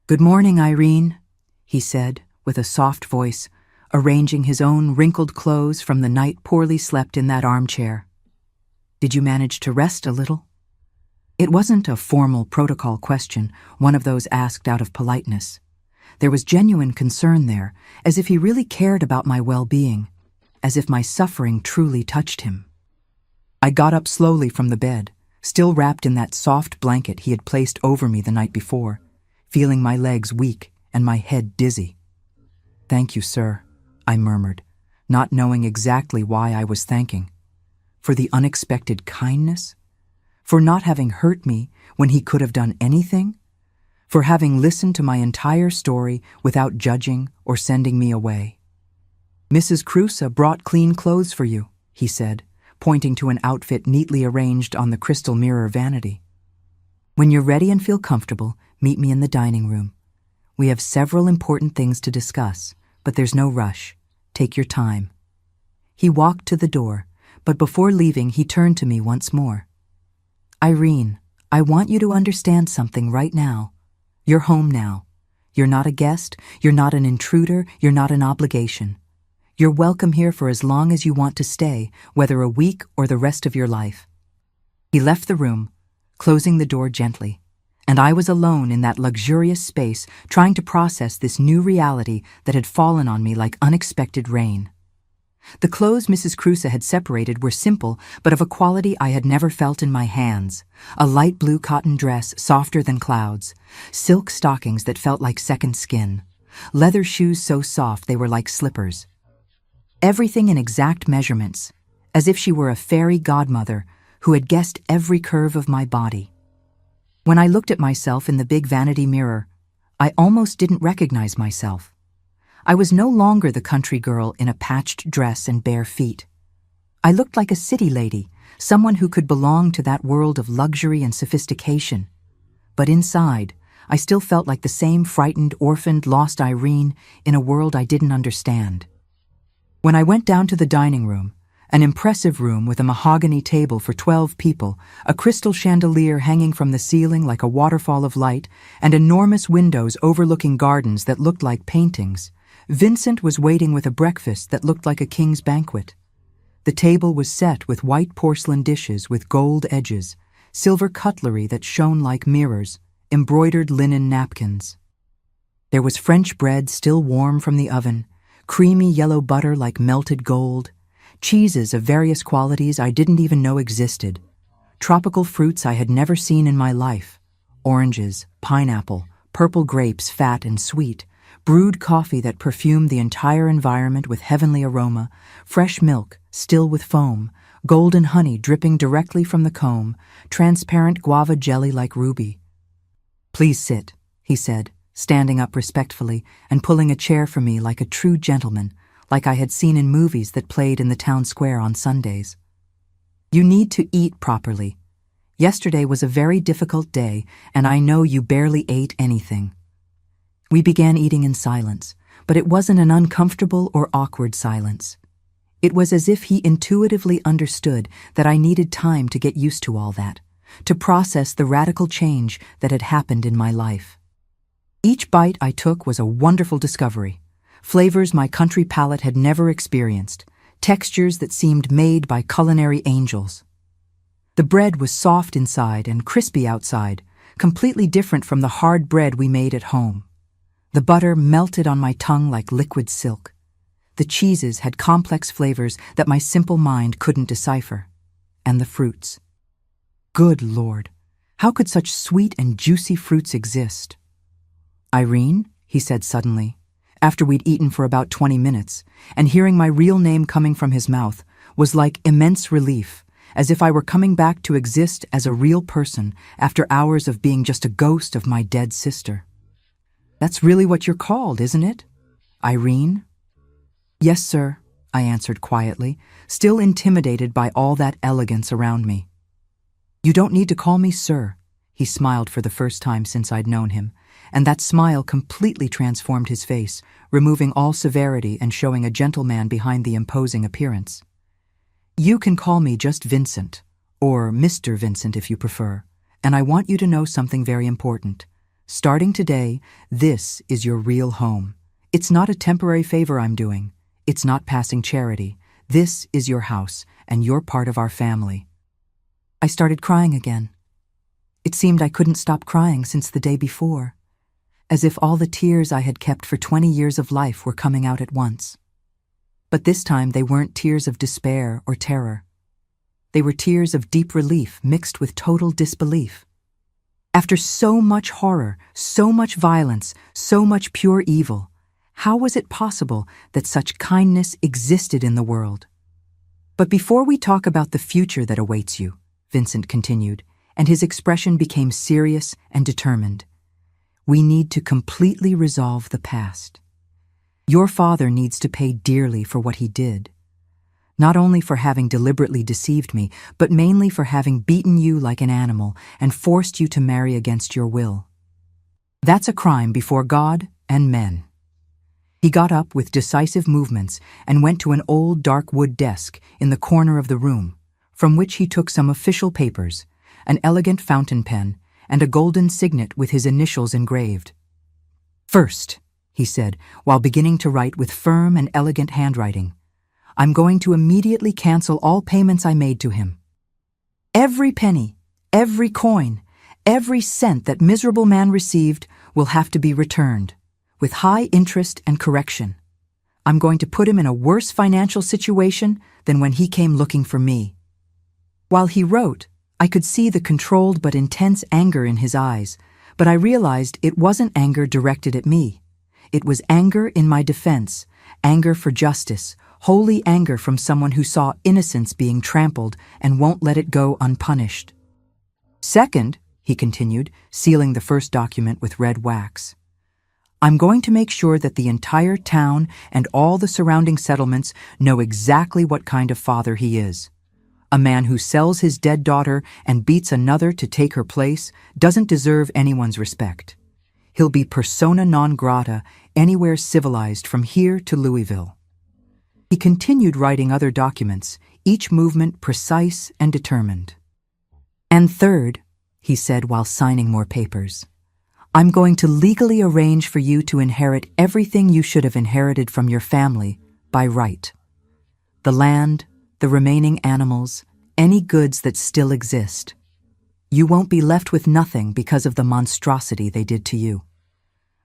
"Good morning, Irene," he said, with a soft voice, arranging his own wrinkled clothes from the night poorly slept in that armchair. "Did you manage to rest a little?" It wasn't a formal protocol question, one of those asked out of politeness. There was genuine concern there, as if he really cared about my well-being, as if my suffering truly touched him. I got up slowly from the bed, still wrapped in that soft blanket he had placed over me the night before, feeling my legs weak and my head dizzy. "Thank you, sir," I murmured, not knowing exactly why I was thanking. For the unexpected kindness? For not having hurt me when he could have done anything? For having listened to my entire story without judging or sending me away? Mrs. Crusoe brought clean clothes for you, he said, pointing to an outfit neatly arranged on the crystal mirror vanity. When you're ready and feel comfortable, meet me in the dining room. We have several important things to discuss, but there's no rush. Take your time. He walked to the door, but before leaving, he turned to me once more. Irene, I want you to understand something right now. You're home now. You're not a guest, you're not an intruder, you're not an obligation. You're welcome here for as long as you want to stay, whether a week or the rest of your life. He left the room, closing the door gently, and I was alone in that luxurious space trying to process this new reality that had fallen on me like unexpected rain. The clothes Mrs. Crusoe had separated were simple, but of a quality I had never felt in my hands. A light blue cotton dress softer than clouds, silk stockings that felt like second skin, leather shoes so soft they were like slippers. Everything in exact measurements, as if she were a fairy godmother who had guessed every curve of my body. When I looked at myself in the big vanity mirror, I almost didn't recognize myself. I was no longer the country girl in a patched dress and bare feet. I looked like a city lady, someone who could belong to that world of luxury and sophistication. But inside, I still felt like the same frightened, orphaned, lost Irene in a world I didn't understand. When I went down to the dining room, an impressive room with a mahogany table for 12 people, a crystal chandelier hanging from the ceiling like a waterfall of light, and enormous windows overlooking gardens that looked like paintings, Vincent was waiting with a breakfast that looked like a king's banquet. The table was set with white porcelain dishes with gold edges, silver cutlery that shone like mirrors, embroidered linen napkins. There was French bread still warm from the oven, creamy yellow butter like melted gold, cheeses of various qualities I didn't even know existed, tropical fruits I had never seen in my life, oranges, pineapple, purple grapes fat and sweet, brewed coffee that perfumed the entire environment with heavenly aroma, fresh milk, still with foam, golden honey dripping directly from the comb, transparent guava jelly like ruby. "Please sit," he said, standing up respectfully and pulling a chair for me like a true gentleman, like I had seen in movies that played in the town square on Sundays. "You need to eat properly. Yesterday was a very difficult day, and I know you barely ate anything." We began eating in silence, but it wasn't an uncomfortable or awkward silence. It was as if he intuitively understood that I needed time to get used to all that, to process the radical change that had happened in my life. Each bite I took was a wonderful discovery, flavors my country palate had never experienced, textures that seemed made by culinary angels. The bread was soft inside and crispy outside, completely different from the hard bread we made at home. The butter melted on my tongue like liquid silk. The cheeses had complex flavors that my simple mind couldn't decipher. And the fruits. Good Lord, how could such sweet and juicy fruits exist? "Irene," he said suddenly, after we'd eaten for about 20 minutes, and hearing my real name coming from his mouth was like immense relief, as if I were coming back to exist as a real person after hours of being just a ghost of my dead sister. "That's really what you're called, isn't it? Irene?" "Yes, sir," I answered quietly, still intimidated by all that elegance around me. "You don't need to call me sir," he smiled for the first time since I'd known him, and that smile completely transformed his face, removing all severity and showing a gentleman behind the imposing appearance. "You can call me just Vincent, or Mr. Vincent if you prefer, and I want you to know something very important. Starting today, this is your real home. It's not a temporary favor I'm doing. It's not passing charity. This is your house, and you're part of our family." I started crying again. It seemed I couldn't stop crying since the day before, as if all the tears I had kept for 20 years of life were coming out at once. But this time they weren't tears of despair or terror. They were tears of deep relief mixed with total disbelief. After so much horror, so much violence, so much pure evil, how was it possible that such kindness existed in the world? "But before we talk about the future that awaits you," Vincent continued, and his expression became serious and determined, "we need to completely resolve the past. Your father needs to pay dearly for what he did. Not only for having deliberately deceived me, but mainly for having beaten you like an animal and forced you to marry against your will. That's a crime before God and men." He got up with decisive movements and went to an old dark wood desk in the corner of the room, from which he took some official papers, an elegant fountain pen, and a golden signet with his initials engraved. "First," he said, while beginning to write with firm and elegant handwriting, "I'm going to immediately cancel all payments I made to him. Every penny, every coin, every cent that miserable man received will have to be returned, with high interest and correction. I'm going to put him in a worse financial situation than when he came looking for me." While he wrote, I could see the controlled but intense anger in his eyes, but I realized it wasn't anger directed at me. It was anger in my defense, anger for justice, holy anger from someone who saw innocence being trampled and won't let it go unpunished. "Second," he continued, sealing the first document with red wax, "I'm going to make sure that the entire town and all the surrounding settlements know exactly what kind of father he is. A man who sells his dead daughter and beats another to take her place doesn't deserve anyone's respect. He'll be persona non grata anywhere civilized from here to Louisville." He continued writing other documents, each movement precise and determined. "And third," he said while signing more papers, "I'm going to legally arrange for you to inherit everything you should have inherited from your family by right. The land, the remaining animals, any goods that still exist. You won't be left with nothing because of the monstrosity they did to you."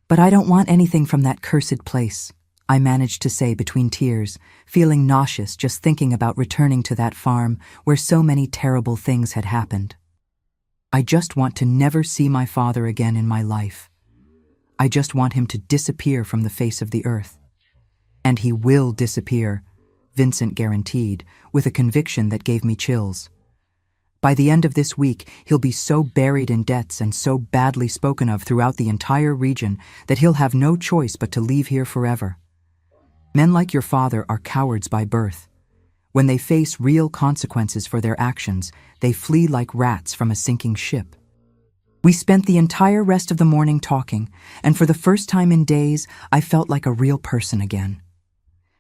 "But I don't want anything from that cursed place," I managed to say between tears, feeling nauseous just thinking about returning to that farm where so many terrible things had happened. "I just want to never see my father again in my life. I just want him to disappear from the face of the earth." "And he will disappear," Vincent guaranteed, with a conviction that gave me chills. "By the end of this week, he'll be so buried in debts and so badly spoken of throughout the entire region that he'll have no choice but to leave here forever. Men like your father are cowards by birth. When they face real consequences for their actions, they flee like rats from a sinking ship." We spent the entire rest of the morning talking, and for the first time in days, I felt like a real person again.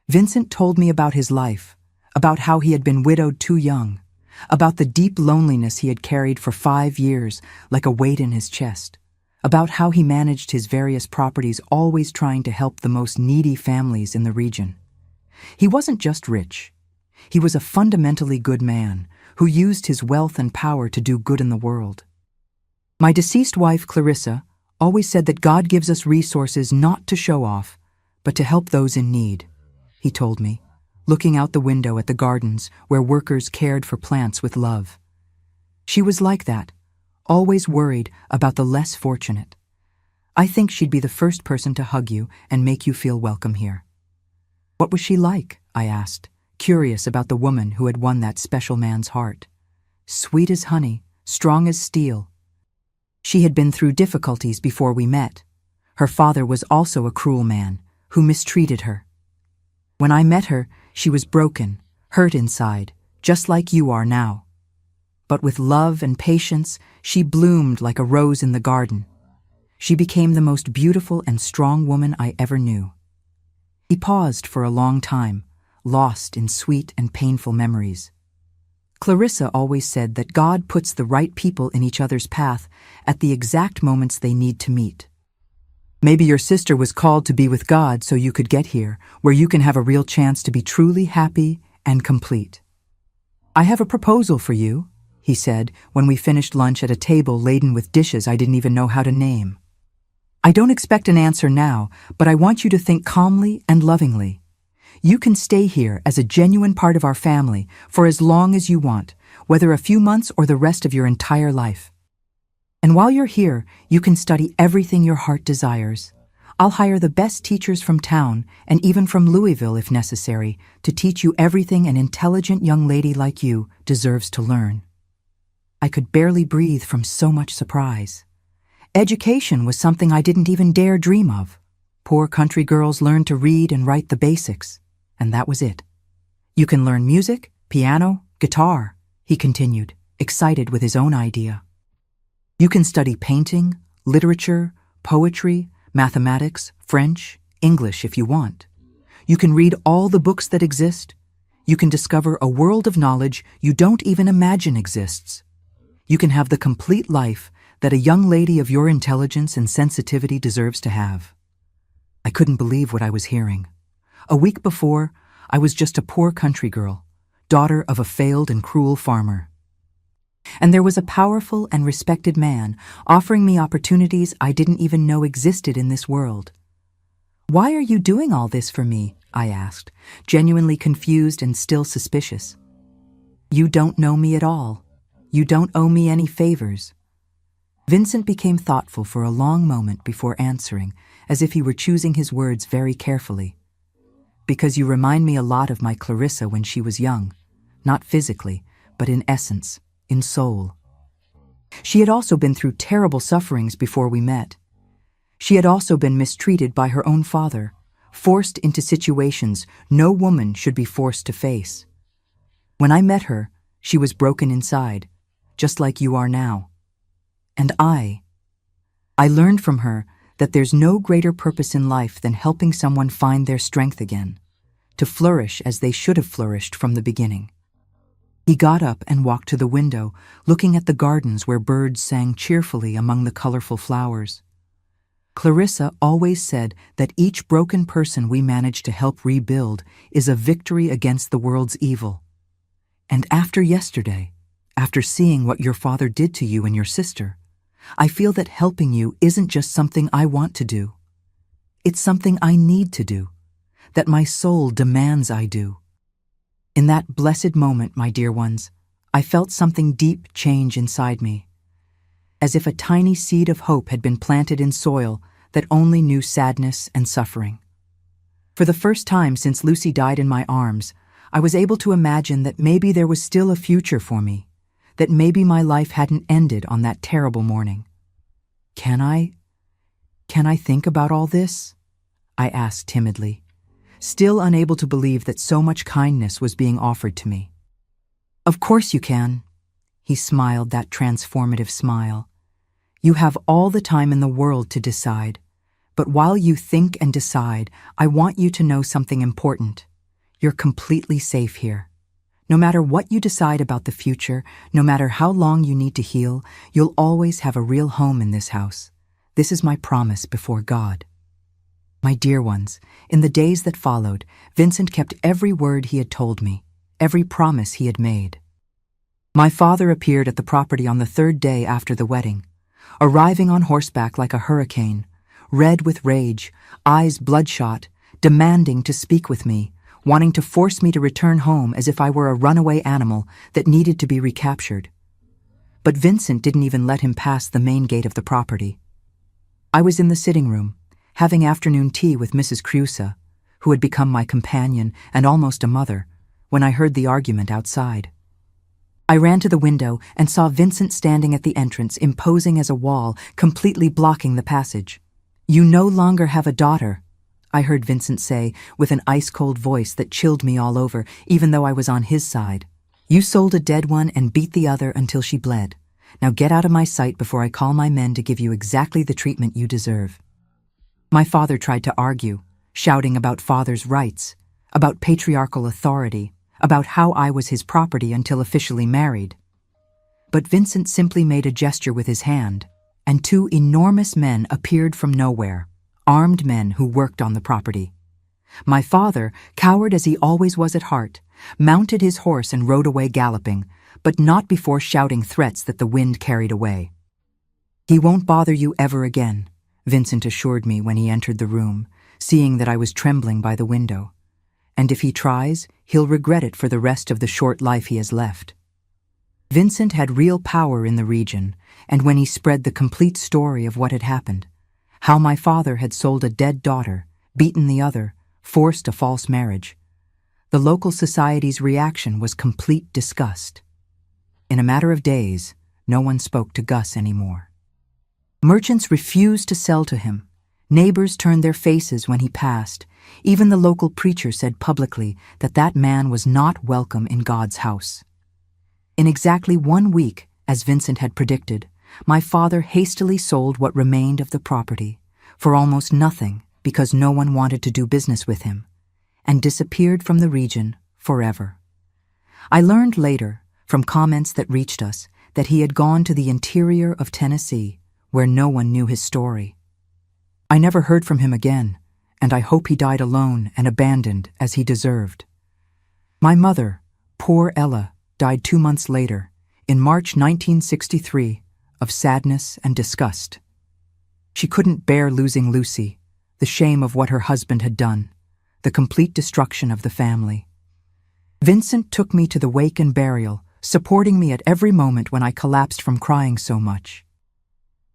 Vincent told me about his life, about how he had been widowed too young, about the deep loneliness he had carried for 5 years like a weight in his chest, about how he managed his various properties, always trying to help the most needy families in the region. He wasn't just rich. He was a fundamentally good man who used his wealth and power to do good in the world. "My deceased wife, Clarissa, always said that God gives us resources not to show off, but to help those in need," he told me, looking out the window at the gardens where workers cared for plants with love. "She was like that, always worried about the less fortunate. I think she'd be the first person to hug you and make you feel welcome here." "What was she like?" I asked, curious about the woman who had won that special man's heart. "Sweet as honey, strong as steel. She had been through difficulties before we met. Her father was also a cruel man who mistreated her. When I met her, she was broken, hurt inside, just like you are now. But with love and patience, she bloomed like a rose in the garden. She became the most beautiful and strong woman I ever knew." He paused for a long time, lost in sweet and painful memories. "Clarissa always said that God puts the right people in each other's path at the exact moments they need to meet. Maybe your sister was called to be with God so you could get here, where you can have a real chance to be truly happy and complete. I have a proposal for you," he said when we finished lunch at a table laden with dishes I didn't even know how to name. "I don't expect an answer now, but I want you to think calmly and lovingly. You can stay here as a genuine part of our family for as long as you want, whether a few months or the rest of your entire life. And while you're here, you can study everything your heart desires. I'll hire the best teachers from town, and even from Louisville if necessary, to teach you everything an intelligent young lady like you deserves to learn." I could barely breathe from so much surprise. Education was something I didn't even dare dream of. Poor country girls learn to read and write the basics, and that was it. You can learn music, piano, guitar, he continued, excited with his own idea. You can study painting, literature, poetry, mathematics, French, English if you want. You can read all the books that exist. You can discover a world of knowledge you don't even imagine exists. You can have the complete life that a young lady of your intelligence and sensitivity deserves to have. I couldn't believe what I was hearing. A week before, I was just a poor country girl, daughter of a failed and cruel farmer. And there was a powerful and respected man offering me opportunities I didn't even know existed in this world. "Why are you doing all this for me?" I asked, genuinely confused and still suspicious. "You don't know me at all. You don't owe me any favors." Vincent became thoughtful for a long moment before answering, as if he were choosing his words very carefully. "Because you remind me a lot of my Clarissa when she was young, not physically, but in essence, in soul. She had also been through terrible sufferings before we met. She had also been mistreated by her own father, forced into situations no woman should be forced to face. When I met her, she was broken inside, just like you are now. And I learned from her that there's no greater purpose in life than helping someone find their strength again, to flourish as they should have flourished from the beginning." He got up and walked to the window, looking at the gardens where birds sang cheerfully among the colorful flowers. "Clarissa always said that each broken person we manage to help rebuild is a victory against the world's evil. And after yesterday, after seeing what your father did to you and your sister, I feel that helping you isn't just something I want to do. It's something I need to do, that my soul demands I do." In that blessed moment, my dear ones, I felt something deep change inside me, as if a tiny seed of hope had been planted in soil that only knew sadness and suffering. For the first time since Lucy died in my arms, I was able to imagine that maybe there was still a future for me, that maybe my life hadn't ended on that terrible morning. Can I think about all this?" I asked timidly, still unable to believe that so much kindness was being offered to me. "Of course you can." He smiled that transformative smile. "You have all the time in the world to decide. But while you think and decide, I want you to know something important. You're completely safe here. No matter what you decide about the future, no matter how long you need to heal, you'll always have a real home in this house. This is my promise before God." My dear ones, in the days that followed, Vincent kept every word he had told me, every promise he had made. My father appeared at the property on the third day after the wedding, arriving on horseback like a hurricane, red with rage, eyes bloodshot, demanding to speak with me, wanting to force me to return home as if I were a runaway animal that needed to be recaptured. But Vincent didn't even let him pass the main gate of the property. I was in the sitting room, having afternoon tea with Mrs. Crusoe, who had become my companion and almost a mother, when I heard the argument outside. I ran to the window and saw Vincent standing at the entrance, imposing as a wall, completely blocking the passage. "You no longer have a daughter," I heard Vincent say with an ice-cold voice that chilled me all over, even though I was on his side. "You sold a dead one and beat the other until she bled. Now get out of my sight before I call my men to give you exactly the treatment you deserve." My father tried to argue, shouting about father's rights, about patriarchal authority, about how I was his property until officially married. But Vincent simply made a gesture with his hand, and two enormous men appeared from nowhere, armed men who worked on the property. My father, coward as he always was at heart, mounted his horse and rode away galloping, but not before shouting threats that the wind carried away. "He won't bother you ever again," Vincent assured me when he entered the room, seeing that I was trembling by the window. "And if he tries, he'll regret it for the rest of the short life he has left." Vincent had real power in the region, and when he spread the complete story of what had happened, how my father had sold a dead daughter, beaten the other, forced a false marriage, the local society's reaction was complete disgust. In a matter of days, no one spoke to Gus anymore. Merchants refused to sell to him, Neighbors turned their faces when he passed. Even the local preacher said publicly that that man was not welcome in God's house. In exactly 1 week, as Vincent had predicted, my father hastily sold what remained of the property for almost nothing because no one wanted to do business with him, and disappeared from the region forever. I learned later, from comments that reached us, that he had gone to the interior of Tennessee, where no one knew his story. I never heard from him again, and I hope he died alone and abandoned as he deserved. My mother, poor Ella, died 2 months later, in March 1963, of sadness and disgust. She couldn't bear losing Lucy, the shame of what her husband had done, the complete destruction of the family. Vincent took me to the wake and burial, supporting me at every moment when I collapsed from crying so much.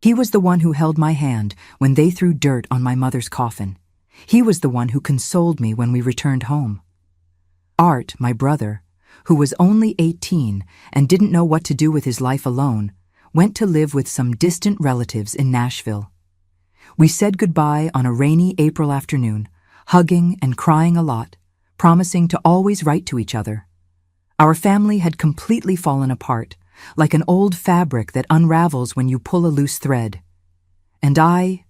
He was the one who held my hand when they threw dirt on my mother's coffin. He was the one who consoled me when we returned home. Art, my brother, who was only 18 and didn't know what to do with his life alone, went to live with some distant relatives in Nashville. We said goodbye on a rainy April afternoon, hugging and crying a lot, promising to always write to each other. Our family had completely fallen apart, like an old fabric that unravels when you pull a loose thread. And I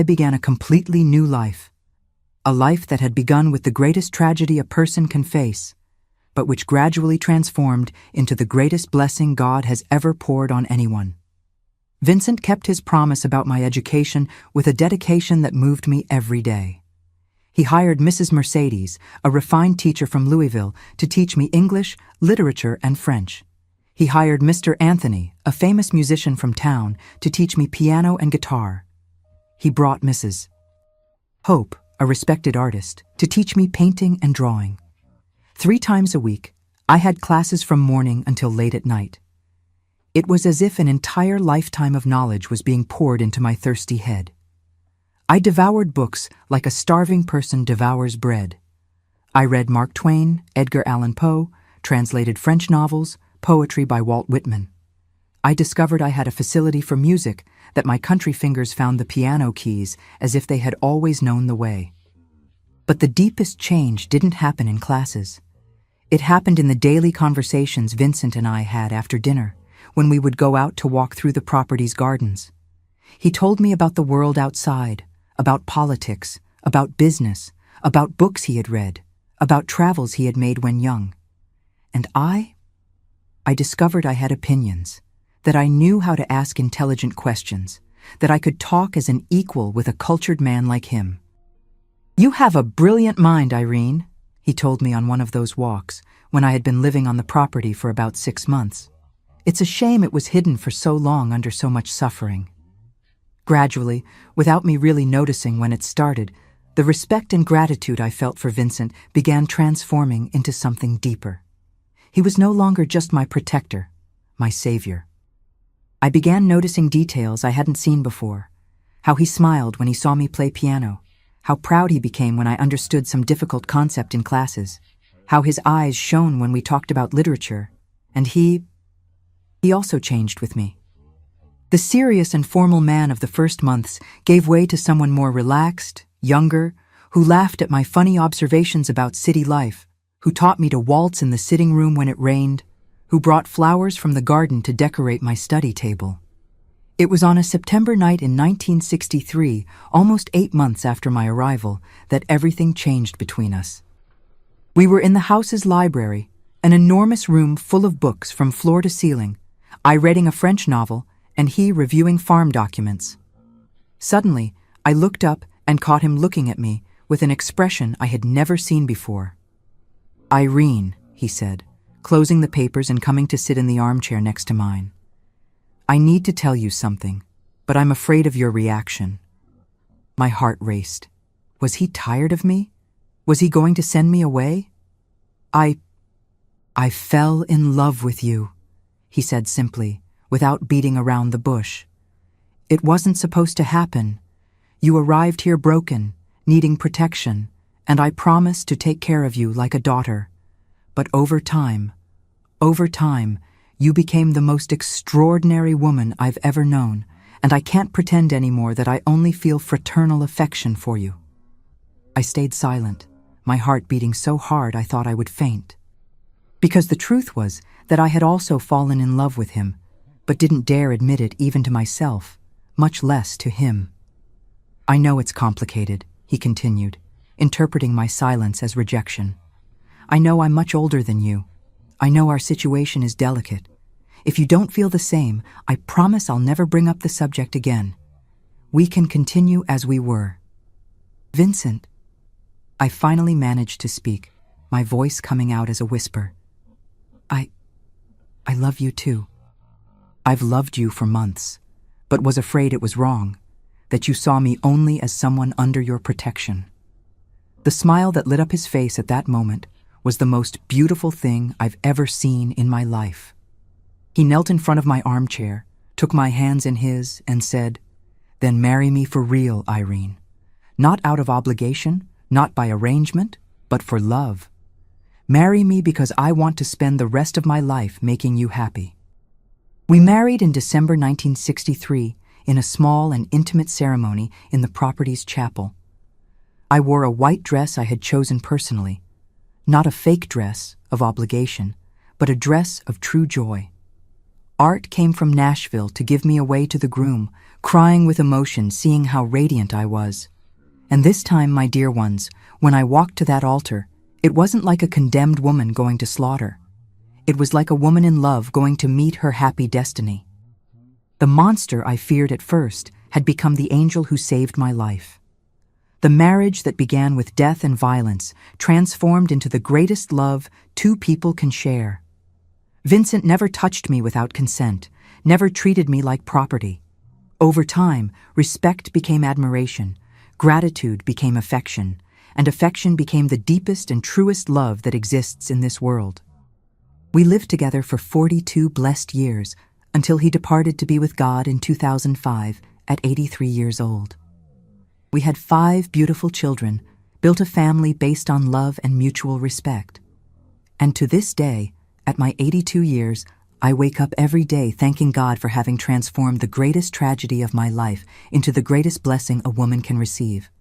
began a completely new life, a life that had begun with the greatest tragedy a person can face, but which gradually transformed into the greatest blessing God has ever poured on anyone. Vincent kept his promise about my education with a dedication that moved me every day. He hired Mrs. Mercedes, a refined teacher from Louisville, to teach me English, literature, and French. He hired Mr. Anthony, a famous musician from town, to teach me piano and guitar. He brought Mrs. Hope, a respected artist, to teach me painting and drawing. 3 times a week, I had classes from morning until late at night. It was as if an entire lifetime of knowledge was being poured into my thirsty head. I devoured books like a starving person devours bread. I read Mark Twain, Edgar Allan Poe, translated French novels, poetry by Walt Whitman. I discovered I had a facility for music, that my country fingers found the piano keys as if they had always known the way. But the deepest change didn't happen in classes. It happened in the daily conversations Vincent and I had after dinner, when we would go out to walk through the property's gardens. He told me about the world outside, about politics, about business, about books he had read, about travels he had made when young. And I discovered I had opinions, that I knew how to ask intelligent questions, that I could talk as an equal with a cultured man like him. "You have a brilliant mind, Irene," he told me on one of those walks, when I had been living on the property for about 6 months. "It's a shame it was hidden for so long under so much suffering." Gradually, without me really noticing when it started, the respect and gratitude I felt for Vincent began transforming into something deeper. He was no longer just my protector, my savior. I began noticing details I hadn't seen before. How he smiled when he saw me play piano, how proud he became when I understood some difficult concept in classes, how his eyes shone when we talked about literature, and he also changed with me. The serious and formal man of the first months gave way to someone more relaxed, younger, who laughed at my funny observations about city life, who taught me to waltz in the sitting room when it rained, who brought flowers from the garden to decorate my study table. It was on a September night in 1963, almost 8 months after my arrival, that everything changed between us. We were in the house's library, an enormous room full of books from floor to ceiling, I reading a French novel and he reviewing farm documents. Suddenly, I looked up and caught him looking at me with an expression I had never seen before. "Irene," he said, closing the papers and coming to sit in the armchair next to mine. "I need to tell you something, but I'm afraid of your reaction." My heart raced. Was he tired of me? Was he going to send me away? I fell in love with you," he said simply, without beating around the bush. "It wasn't supposed to happen. You arrived here broken, needing protection, and I promised to take care of you like a daughter. But over time, you became the most extraordinary woman I've ever known, and I can't pretend anymore that I only feel fraternal affection for you." I stayed silent, my heart beating so hard I thought I would faint. Because the truth was that I had also fallen in love with him, but didn't dare admit it even to myself, much less to him. "I know it's complicated," he continued, interpreting my silence as rejection. "I know I'm much older than you. I know our situation is delicate. If you don't feel the same, I promise I'll never bring up the subject again. We can continue as we were." "Vincent," I finally managed to speak, my voice coming out as a whisper. I love you too. I've loved you for months, but was afraid it was wrong, that you saw me only as someone under your protection." The smile that lit up his face at that moment was the most beautiful thing I've ever seen in my life. He knelt in front of my armchair, took my hands in his, and said, "Then marry me for real, Irene. Not out of obligation, not by arrangement, but for love. Marry me because I want to spend the rest of my life making you happy." We married in December 1963 in a small and intimate ceremony in the property's chapel. I wore a white dress I had chosen personally, not a fake dress of obligation, but a dress of true joy. Art came from Nashville to give me away to the groom, crying with emotion seeing how radiant I was. And this time, my dear ones, when I walked to that altar, it wasn't like a condemned woman going to slaughter. It was like a woman in love going to meet her happy destiny. The monster I feared at first had become the angel who saved my life. The marriage that began with death and violence transformed into the greatest love two people can share. Vincent never touched me without consent, never treated me like property. Over time, respect became admiration, gratitude became affection, and affection became the deepest and truest love that exists in this world. We lived together for 42 blessed years until he departed to be with God in 2005 at 83 years old. We had 5 beautiful children, built a family based on love and mutual respect. And to this day, at my 82 years, I wake up every day thanking God for having transformed the greatest tragedy of my life into the greatest blessing a woman can receive.